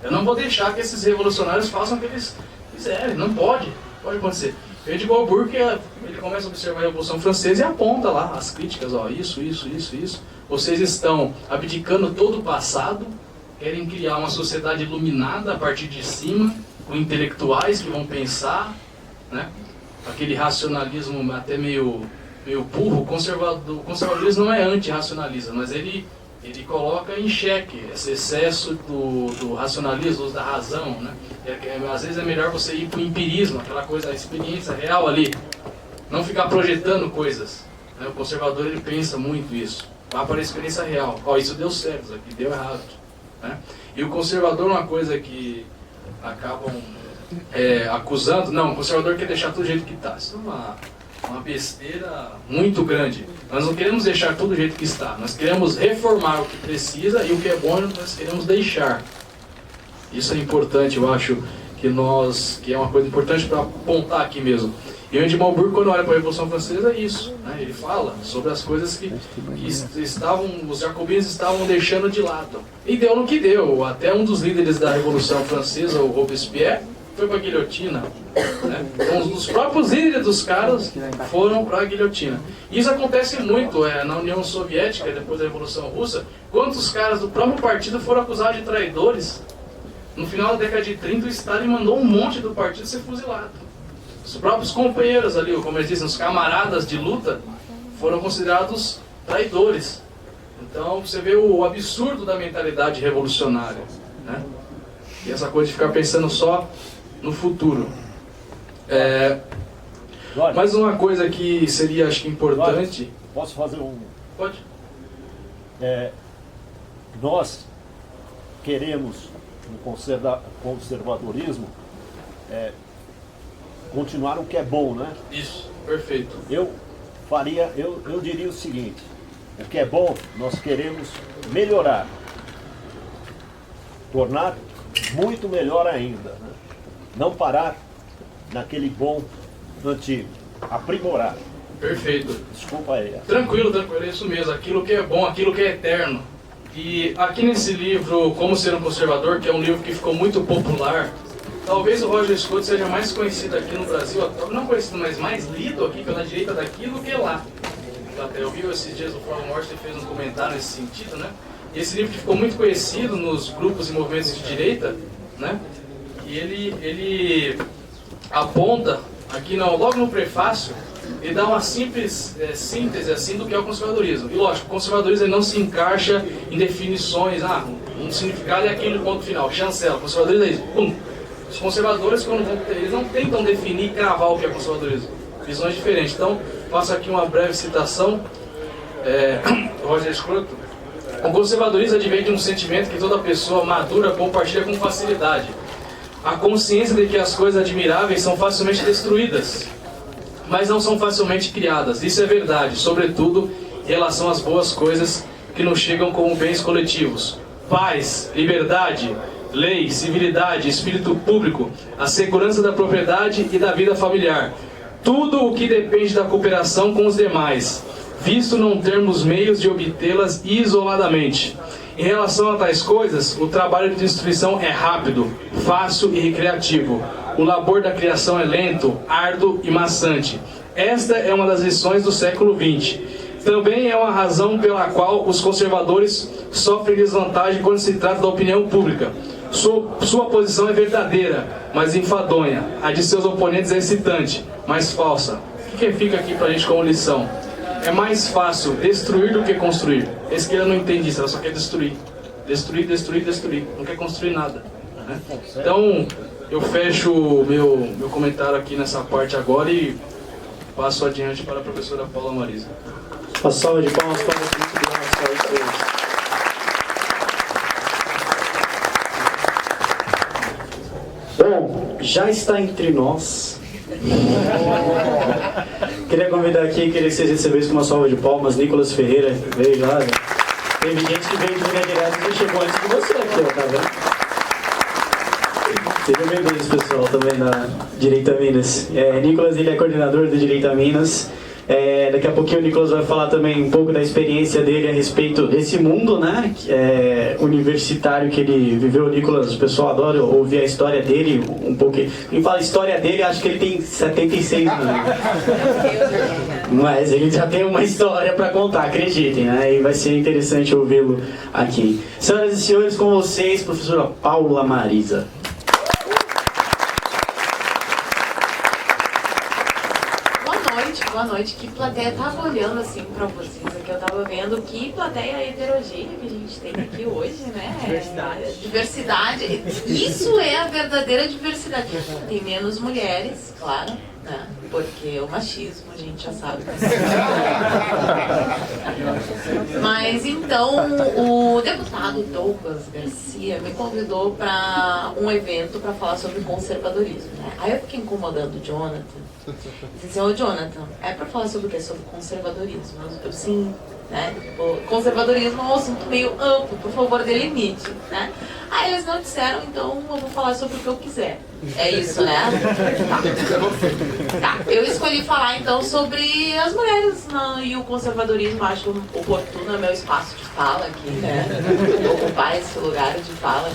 Eu não vou deixar que esses revolucionários façam o que eles quiserem, não pode acontecer. O Edmond Burke, ele começa a observar a Revolução Francesa e aponta lá as críticas, ó, isso. Vocês estão abdicando todo o passado, querem criar uma sociedade iluminada a partir de cima, com intelectuais que vão pensar, né? Aquele racionalismo até meio burro. O conservadorismo não é anti-racionalismo, mas ele coloca em xeque esse excesso do racionalismo, da razão, né? Às vezes é melhor você ir para o empirismo, aquela coisa, a experiência real ali, não ficar projetando coisas, né? O conservador, ele pensa muito isso, vai para a experiência real, ó, isso deu certo, isso aqui deu errado, né? E o conservador, uma coisa que acabam acusando, não, o conservador quer deixar tudo do jeito que está. Isso é uma besteira muito grande. Nós não queremos deixar tudo do jeito que está, nós queremos reformar o que precisa e o que é bom nós queremos deixar. Isso é importante, eu acho que é uma coisa importante para apontar aqui mesmo. E o Edmond Burke, quando olha para a Revolução Francesa, é isso, né? Ele fala sobre as coisas que os jacobinos estavam deixando de lado. E deu no que deu. Até um dos líderes da Revolução Francesa, o Robespierre, foi para a guilhotina, né? Então, os próprios líderes dos caras foram para a guilhotina. Isso acontece muito na União Soviética, depois da Revolução Russa. Quantos caras do próprio partido foram acusados de traidores? No final da década de 30, o Stalin mandou um monte do partido ser fuzilado. Os próprios companheiros ali, como eles dizem, os camaradas de luta, foram considerados traidores. Então, você vê o absurdo da mentalidade revolucionária, né? E essa coisa de ficar pensando só no futuro. Mais uma coisa que seria, acho que, importante... Posso fazer um... Pode. Nós queremos, no conservadorismo, continuar o que é bom, né? Isso, perfeito. Eu diria o seguinte: o que é bom, nós queremos melhorar, tornar muito melhor ainda, né? Não parar naquele bom antigo, aprimorar. Perfeito. Desculpa aí. Tranquilo, é isso mesmo. Aquilo que é bom, aquilo que é eterno. E aqui nesse livro, Como Ser um Conservador, que é um livro que ficou muito popular, talvez o Roger Scott seja mais conhecido aqui no Brasil, não conhecido, mas mais lido aqui pela direita daqui do que lá. Eu vi esses dias o Flávio Morte fez um comentário nesse sentido, né? E esse livro que ficou muito conhecido nos grupos e movimentos de direita, né? E ele aponta aqui logo no prefácio, ele dá uma simples síntese assim do que é o conservadorismo. E lógico, o conservadorismo ele não se encaixa em definições, um significado é aquele ponto final, chancela, o conservadorismo é isso, pum. Os conservadores, eles não tentam definir e cravar o que é conservadorismo, visões diferentes. Então, faço aqui uma breve citação, Roger Scruton. O conservadorismo advém de um sentimento que toda pessoa madura compartilha com facilidade. A consciência de que as coisas admiráveis são facilmente destruídas, mas não são facilmente criadas. Isso é verdade, sobretudo em relação às boas coisas que nos chegam como bens coletivos. Paz, liberdade, lei, civilidade, espírito público, a segurança da propriedade e da vida familiar. Tudo o que depende da cooperação com os demais, visto não termos meios de obtê-las isoladamente. Em relação a tais coisas, o trabalho de destruição é rápido, fácil e recreativo. O labor da criação é lento, árduo e maçante. Esta é uma das lições do século XX. Também é uma razão pela qual os conservadores sofrem desvantagem quando se trata da opinião pública. Sua posição é verdadeira, mas enfadonha. A de seus oponentes é excitante, mas falsa. O que fica aqui pra gente como lição? É mais fácil destruir do que construir. A esquerda não entende isso, ela só quer destruir. Destruir, destruir, destruir. Não quer construir nada, né? Então, eu fecho o meu comentário aqui nessa parte agora e passo adiante para a professora Paula Marisa. Uma salva de palmas para o Bom, já está entre nós. Queria convidar aqui, queria que vocês recebessem uma salva de palmas, Nicolas Ferreira, veio lá. Teve gente que veio de Minas Gerais e chegou antes de você aqui, ó, tá vendo? Seja bem-vindo, pessoal, também da Direita Minas. Nicolas, ele é coordenador da Direita Minas. Daqui a pouquinho o Nicolas vai falar também um pouco da experiência dele a respeito desse mundo, né, universitário que ele viveu. O Nicolas, o pessoal adora ouvir a história dele um pouco. Quem fala história dele, acho que ele tem 76 anos. Mas ele já tem uma história para contar, acreditem, né? E vai ser interessante ouvi-lo aqui. Senhoras e senhores, com vocês, professora Paula Marisa. Boa noite, que plateia. Tava olhando assim pra vocês aqui, eu tava vendo que plateia heterogênea que a gente tem aqui hoje, né? Diversidade. Isso é a verdadeira diversidade. Tem menos mulheres, claro, né? Porque o machismo a gente já sabe. Mas então o deputado Douglas Garcia me convidou para um evento para falar sobre conservadorismo, né? Aí eu fiquei incomodando o Jonathan. Disse assim, ô Jonathan, é para falar sobre o quê? Sobre conservadorismo. Eu sim, né? Conservadorismo é um assunto meio amplo, por favor, delimite, né? Aí eles não disseram, então eu vou falar sobre o que eu quiser. É isso, né? Tá. Eu escolhi falar então sobre as mulheres e o conservadorismo. Acho oportuno, é meu espaço de fala aqui, né? Ocupar esse lugar de fala.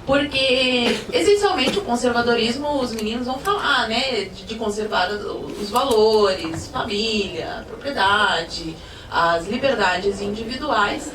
Porque, essencialmente, o conservadorismo, os meninos vão falar, né, de conservar os valores, família, propriedade, as liberdades individuais.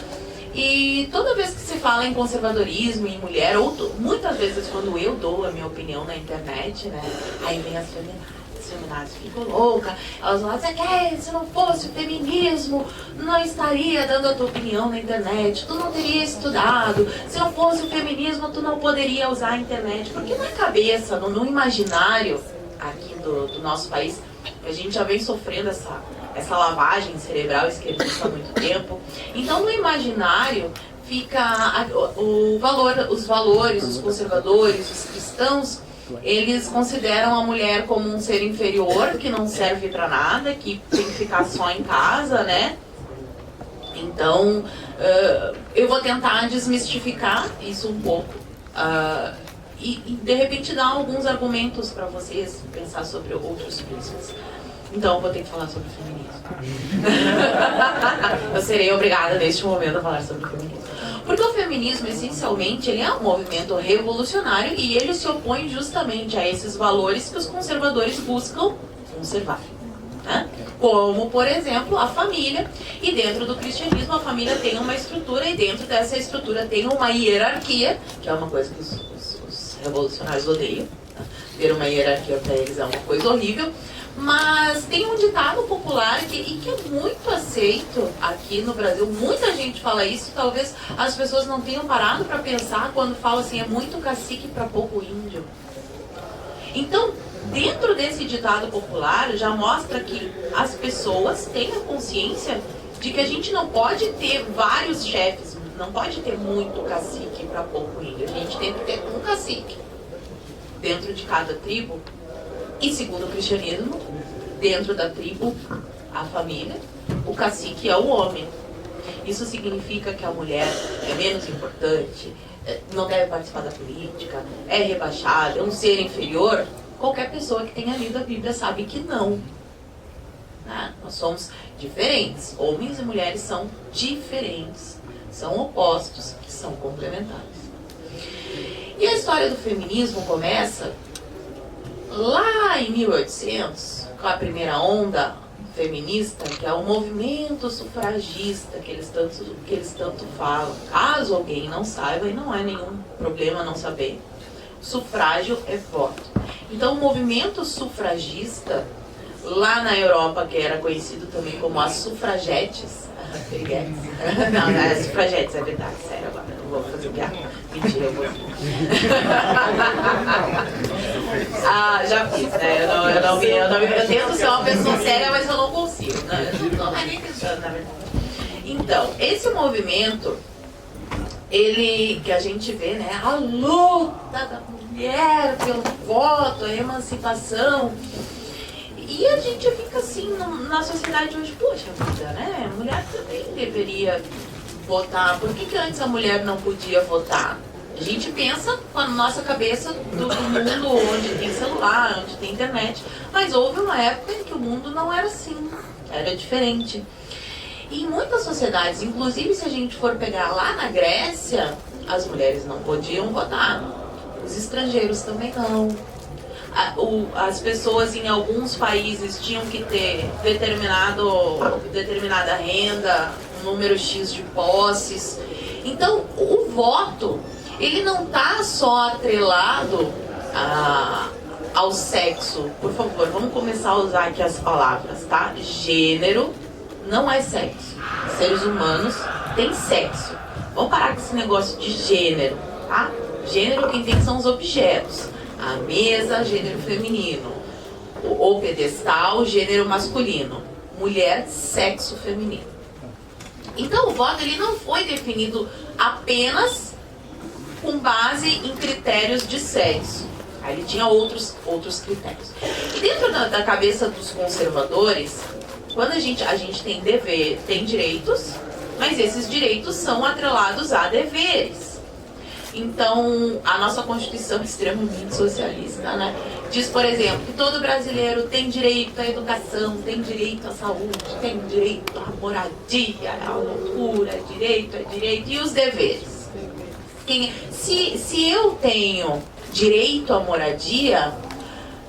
E toda vez que se fala em conservadorismo, em mulher, ou muitas vezes quando eu dou a minha opinião na internet, né, aí vem as feminazes ficam loucas, elas vão dizer que se não fosse o feminismo, não estaria dando a tua opinião na internet, tu não teria estudado, se não fosse o feminismo, tu não poderia usar a internet, porque na cabeça, no imaginário aqui do nosso país, a gente já vem sofrendo essa lavagem cerebral esquerdista há muito tempo. Então no imaginário fica os valores, os conservadores, os cristãos, eles consideram a mulher como um ser inferior, que não serve para nada, que tem que ficar só em casa, né? Então, eu vou tentar desmistificar isso um pouco e de repente dar alguns argumentos para vocês pensar sobre outros princípios. Então, eu vou ter que falar sobre o feminismo. Eu serei obrigada neste momento a falar sobre o feminismo. Porque o feminismo, essencialmente, ele é um movimento revolucionário e ele se opõe justamente a esses valores que os conservadores buscam conservar, né? Como, por exemplo, a família. E dentro do cristianismo, a família tem uma estrutura e dentro dessa estrutura tem uma hierarquia, que é uma coisa que os revolucionários odeiam, né? Ter uma hierarquia para eles é uma coisa horrível. Mas tem um ditado popular que é muito aceito aqui no Brasil. Muita gente fala isso, talvez as pessoas não tenham parado para pensar quando fala assim, é muito cacique para pouco índio. Então, dentro desse ditado popular, já mostra que as pessoas têm a consciência de que a gente não pode ter vários chefes, não pode ter muito cacique para pouco índio. A gente tem que ter um cacique dentro de cada tribo. E segundo o cristianismo, dentro da tribo, a família, o cacique é o homem. Isso significa que a mulher é menos importante, não deve participar da política, é rebaixada, é um ser inferior. Qualquer pessoa que tenha lido a Bíblia sabe que não. Né? Nós somos diferentes. Homens e mulheres são diferentes. São opostos, que são complementares. E a história do feminismo começa lá em 1800, com a primeira onda feminista, que é o movimento sufragista que eles tanto falam. Caso alguém não saiba, e não é nenhum problema não saber, sufrágio é voto. Então o movimento sufragista, lá na Europa, que era conhecido também como as sufragetes, não, não é sufragetes, é verdade, sério agora, não vou fazer piada. Mentira, eu vou. Já fiz, né? Eu tento ser uma pessoa séria, mas eu não consigo. Né? Não é nem cristã, na verdade. Então, esse movimento, ele, que a gente vê, né? A luta da mulher pelo voto, a emancipação. E a gente fica assim, na sociedade hoje, poxa vida, né? A mulher também deveria votar. Por que antes a mulher não podia votar? A gente pensa com a nossa cabeça do mundo onde tem celular, onde tem internet, mas houve uma época em que o mundo não era assim, era diferente. E em muitas sociedades, inclusive se a gente for pegar lá na Grécia, as mulheres não podiam votar, os estrangeiros também não. As pessoas em alguns países tinham que ter determinada renda, um número X de posses. Então, o voto, ele não está só atrelado ao sexo. Por favor, vamos começar a usar aqui as palavras, tá? Gênero não é sexo. Seres humanos têm sexo. Vamos parar com esse negócio de gênero, tá? Gênero, quem tem são os objetos. A mesa, gênero feminino. O pedestal, gênero masculino. Mulher, sexo feminino. Então o voto ele não foi definido apenas com base em critérios de sexo. Aí ele tinha outros critérios. E dentro da cabeça dos conservadores, quando a gente tem dever, tem direitos, mas esses direitos são atrelados a deveres. Então, a nossa Constituição extremamente socialista, né, diz, por exemplo, que todo brasileiro tem direito à educação, tem direito à saúde, tem direito à moradia, à loucura, direito, e os deveres. Se eu tenho direito à moradia,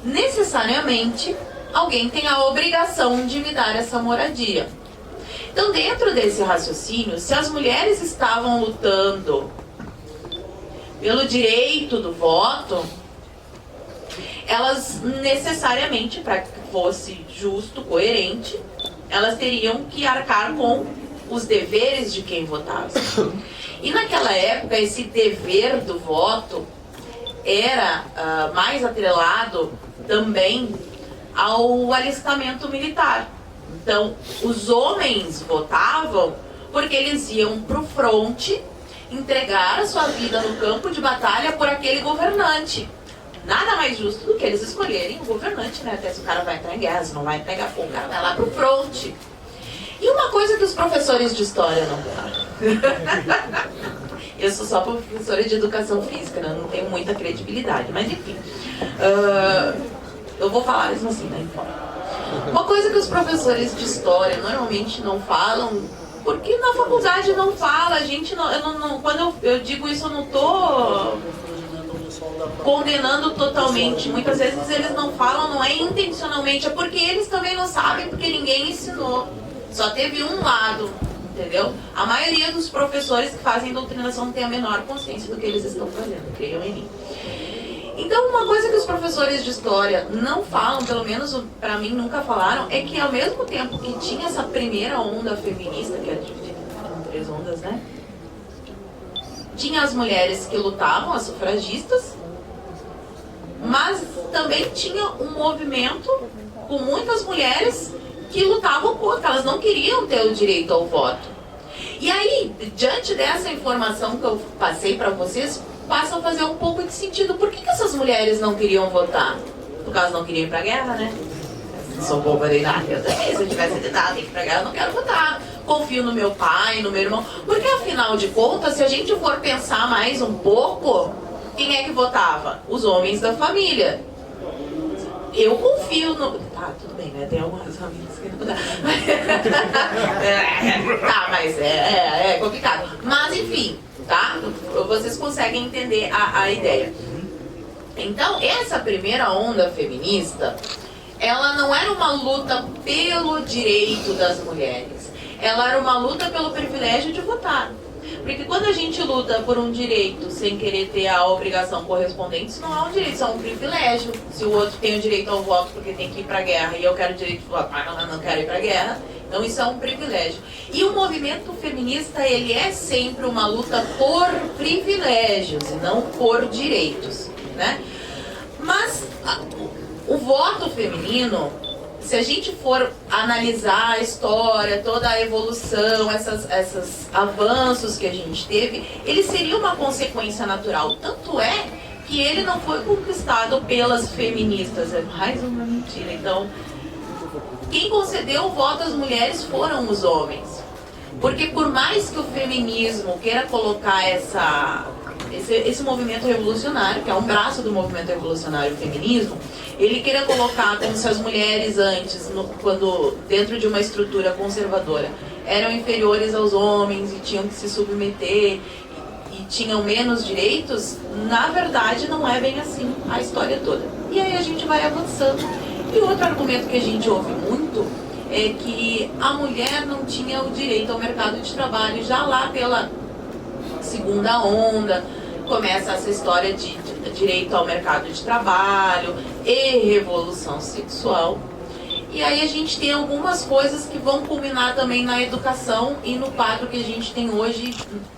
necessariamente alguém tem a obrigação de me dar essa moradia. Então, dentro desse raciocínio, se as mulheres estavam lutando pelo direito do voto, elas necessariamente, para que fosse justo, coerente, elas teriam que arcar com os deveres de quem votava. E naquela época, esse dever do voto era mais atrelado também ao alistamento militar. Então, os homens votavam porque eles iam para o fronte entregar a sua vida no campo de batalha por aquele governante. Nada mais justo do que eles escolherem o governante, né? Até se o cara vai entrar em guerra, se não vai entregar fogo, o cara vai lá pro fronte. E uma coisa que os professores de história não falam. Eu sou só professora de educação física, né? Não tenho muita credibilidade, mas enfim. Eu vou falar mesmo assim, né? Uma coisa que os professores de história normalmente não falam, porque na faculdade não fala, a gente não, quando eu digo isso, eu não tô condenando totalmente. Muitas vezes eles não falam, não é intencionalmente, é porque eles também não sabem, porque ninguém ensinou. Só teve um lado, entendeu? A maioria dos professores que fazem doutrinação não tem a menor consciência do que eles estão fazendo, creiam em mim. Então, uma coisa que os professores de história não falam, pelo menos pra mim nunca falaram, é que ao mesmo tempo que tinha essa primeira onda feminista, que é dividida em 3 ondas, né? Tinha as mulheres que lutavam, as sufragistas, mas também tinha um movimento com muitas mulheres que lutavam contra, elas não queriam ter o direito ao voto. E aí, diante dessa informação que eu passei pra vocês, passa a fazer um pouco de sentido. Por que essas mulheres não queriam votar? Por causa não queriam ir pra guerra, né? Sou boba de nada. Eu também, se eu tivesse de nada, tem que ir pra guerra, eu não quero votar. Confio no meu pai, no meu irmão. Porque afinal de contas, se a gente for pensar mais um pouco, quem é que votava? Os homens da família. Eu confio no... Tá, tudo bem, né? Tem algumas famílias que não dá. Tá, mas é complicado. Mas enfim, tá? Vocês conseguem entender a ideia. Então, essa primeira onda feminista, ela não era uma luta pelo direito das mulheres. Ela era uma luta pelo privilégio de votar. Porque quando a gente luta por um direito sem querer ter a obrigação correspondente, isso não é um direito, isso é um privilégio. Se o outro tem o direito ao voto porque tem que ir pra guerra e eu quero o direito de votar, mas não quero ir pra guerra, então isso é um privilégio. E o movimento feminista, ele é sempre uma luta por privilégios e não por direitos, né? Mas o voto feminino, se a gente for analisar a história, toda a evolução, esses avanços que a gente teve, ele seria uma consequência natural. Tanto é que ele não foi conquistado pelas feministas, é mais uma mentira. Então, quem concedeu o voto às mulheres foram os homens. Porque por mais que o feminismo queira colocar esse movimento revolucionário, que é um braço do movimento revolucionário, o feminismo, ele queria colocar como se as mulheres antes, quando dentro de uma estrutura conservadora, eram inferiores aos homens e tinham que se submeter e tinham menos direitos. Na verdade, não é bem assim a história toda. E aí a gente vai avançando. E outro argumento que a gente ouve muito é que a mulher não tinha o direito ao mercado de trabalho. Já lá pela segunda onda, começa essa história de direito ao mercado de trabalho e revolução sexual. E aí a gente tem algumas coisas que vão culminar também na educação e no quadro que a gente tem hoje,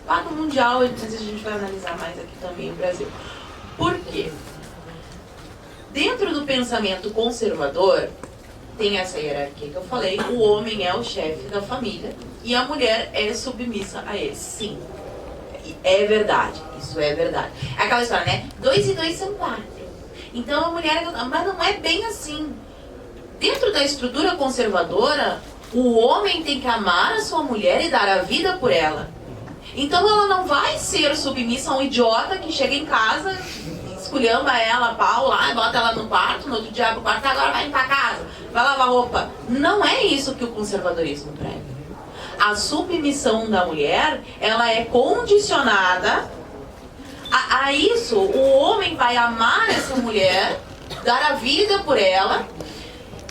quadro mundial, mas a gente vai analisar mais aqui também no Brasil. Por quê? Dentro do pensamento conservador, tem essa hierarquia que eu falei, o homem é o chefe da família e a mulher é submissa a ele. Sim, é verdade, isso é verdade. É aquela história, né? 2 e 2 são 4. Então a mulher... Mas não é bem assim. Dentro da estrutura conservadora, o homem tem que amar a sua mulher e dar a vida por ela. Então ela não vai ser submissa a um idiota que chega em casa, esculhamba ela, pau lá, bota ela no quarto, no outro dia abre o quarto, agora vai limpar a casa, vai lavar roupa. Não é isso que o conservadorismo prega. A submissão da mulher, ela é condicionada a isso. O homem vai amar essa mulher, dar a vida por ela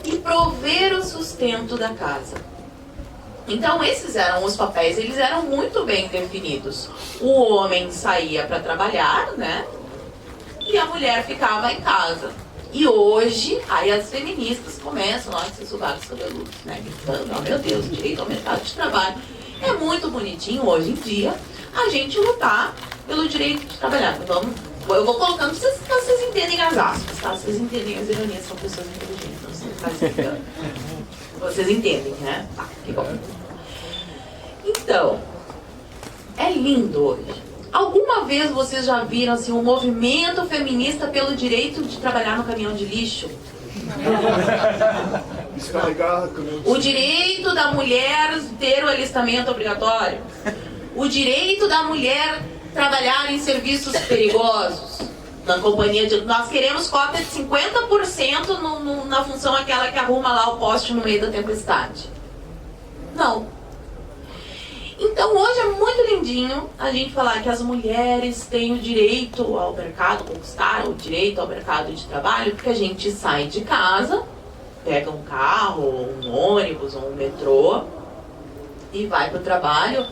e prover o sustento da casa. Então esses eram os papéis, eles eram muito bem definidos. O homem saía para trabalhar, né? E a mulher ficava em casa. E hoje, aí as feministas começam lá, esses subados cabeludos, né? Gritando, oh meu Deus, direito ao mercado de trabalho. É muito bonitinho hoje em dia a gente lutar pelo direito de trabalhar. Então, eu vou colocando pra vocês entenderem as aspas, tá? Vocês entendem as ironias, são pessoas inteligentes, não se fazem engano. Vocês entendem, né? Tá, que bom. Então, é lindo hoje. Alguma vez vocês já viram assim, um movimento feminista pelo direito de trabalhar no caminhão de lixo? O direito da mulher ter o alistamento obrigatório? O direito da mulher trabalhar em serviços perigosos? Na companhia de... Nós queremos cota de 50% na função aquela que arruma lá o poste no meio da tempestade. Não. Então hoje é muito lindinho a gente falar que as mulheres têm o direito ao mercado, conquistar o direito ao mercado de trabalho, porque a gente sai de casa, pega um carro, ou um ônibus, ou um metrô e vai para o trabalho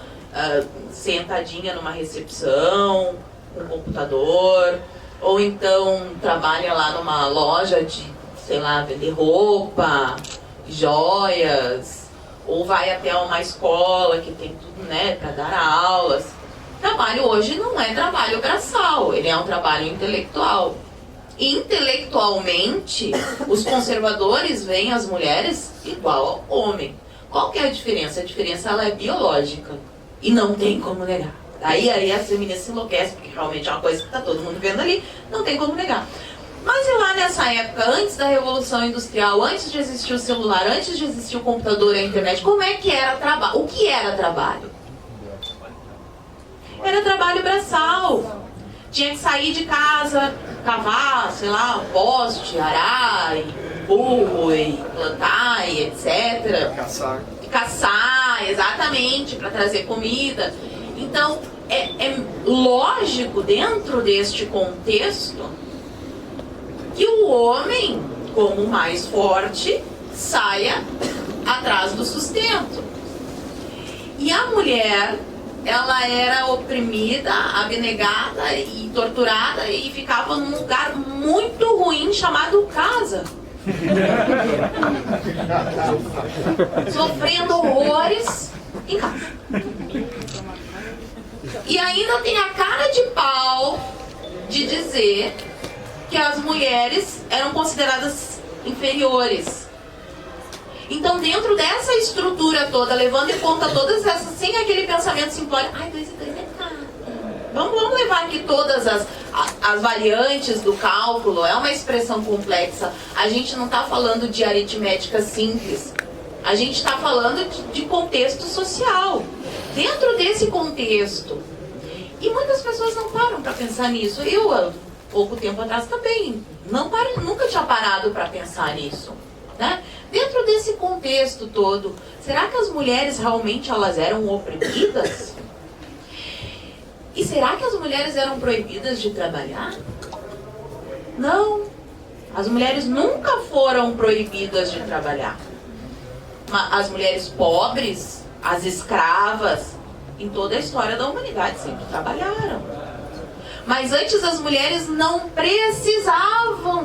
sentadinha numa recepção, com um computador, ou então trabalha lá numa loja de, sei lá, vender roupa, joias, ou vai até uma escola que tem tudo, né, para dar aulas. Trabalho hoje não é trabalho braçal, ele é um trabalho intelectual. Intelectualmente, os conservadores veem as mulheres igual ao homem. Qual que é a diferença? A diferença ela é biológica e não tem como negar. Aí as feministas se enlouquecem, porque realmente é uma coisa que está todo mundo vendo ali, não tem como negar. Mas e lá nessa época, antes da Revolução Industrial, antes de existir o celular, antes de existir o computador e a internet, como é que era trabalho? O que era trabalho? Era trabalho braçal. Tinha que sair de casa, cavar, sei lá, um poste, arar, burro, e plantar, e etc. Caçar, exatamente, para trazer comida. Então, é lógico, dentro deste contexto, que o homem, como mais forte, saia atrás do sustento. E a mulher, ela era oprimida, abnegada e torturada e ficava num lugar muito ruim chamado casa. Sofrendo horrores em casa. E ainda tem a cara de pau de dizer que as mulheres eram consideradas inferiores. Então, dentro dessa estrutura toda, levando em conta todas essas, sem aquele pensamento simplório, ai, 2 e 2 é nada. Vamos levar aqui todas as variantes do cálculo, é uma expressão complexa. A gente não está falando de aritmética simples. A gente está falando de contexto social. Dentro desse contexto, E muitas pessoas não param para pensar nisso. Eu, há pouco tempo atrás também, nunca tinha parado para pensar nisso, né? Dentro desse contexto todo, será que as mulheres realmente elas eram oprimidas? E será que as mulheres eram proibidas de trabalhar? Não. As mulheres nunca foram proibidas de trabalhar. As mulheres pobres, as escravas, em toda a história da humanidade sempre trabalharam. Mas antes as mulheres não precisavam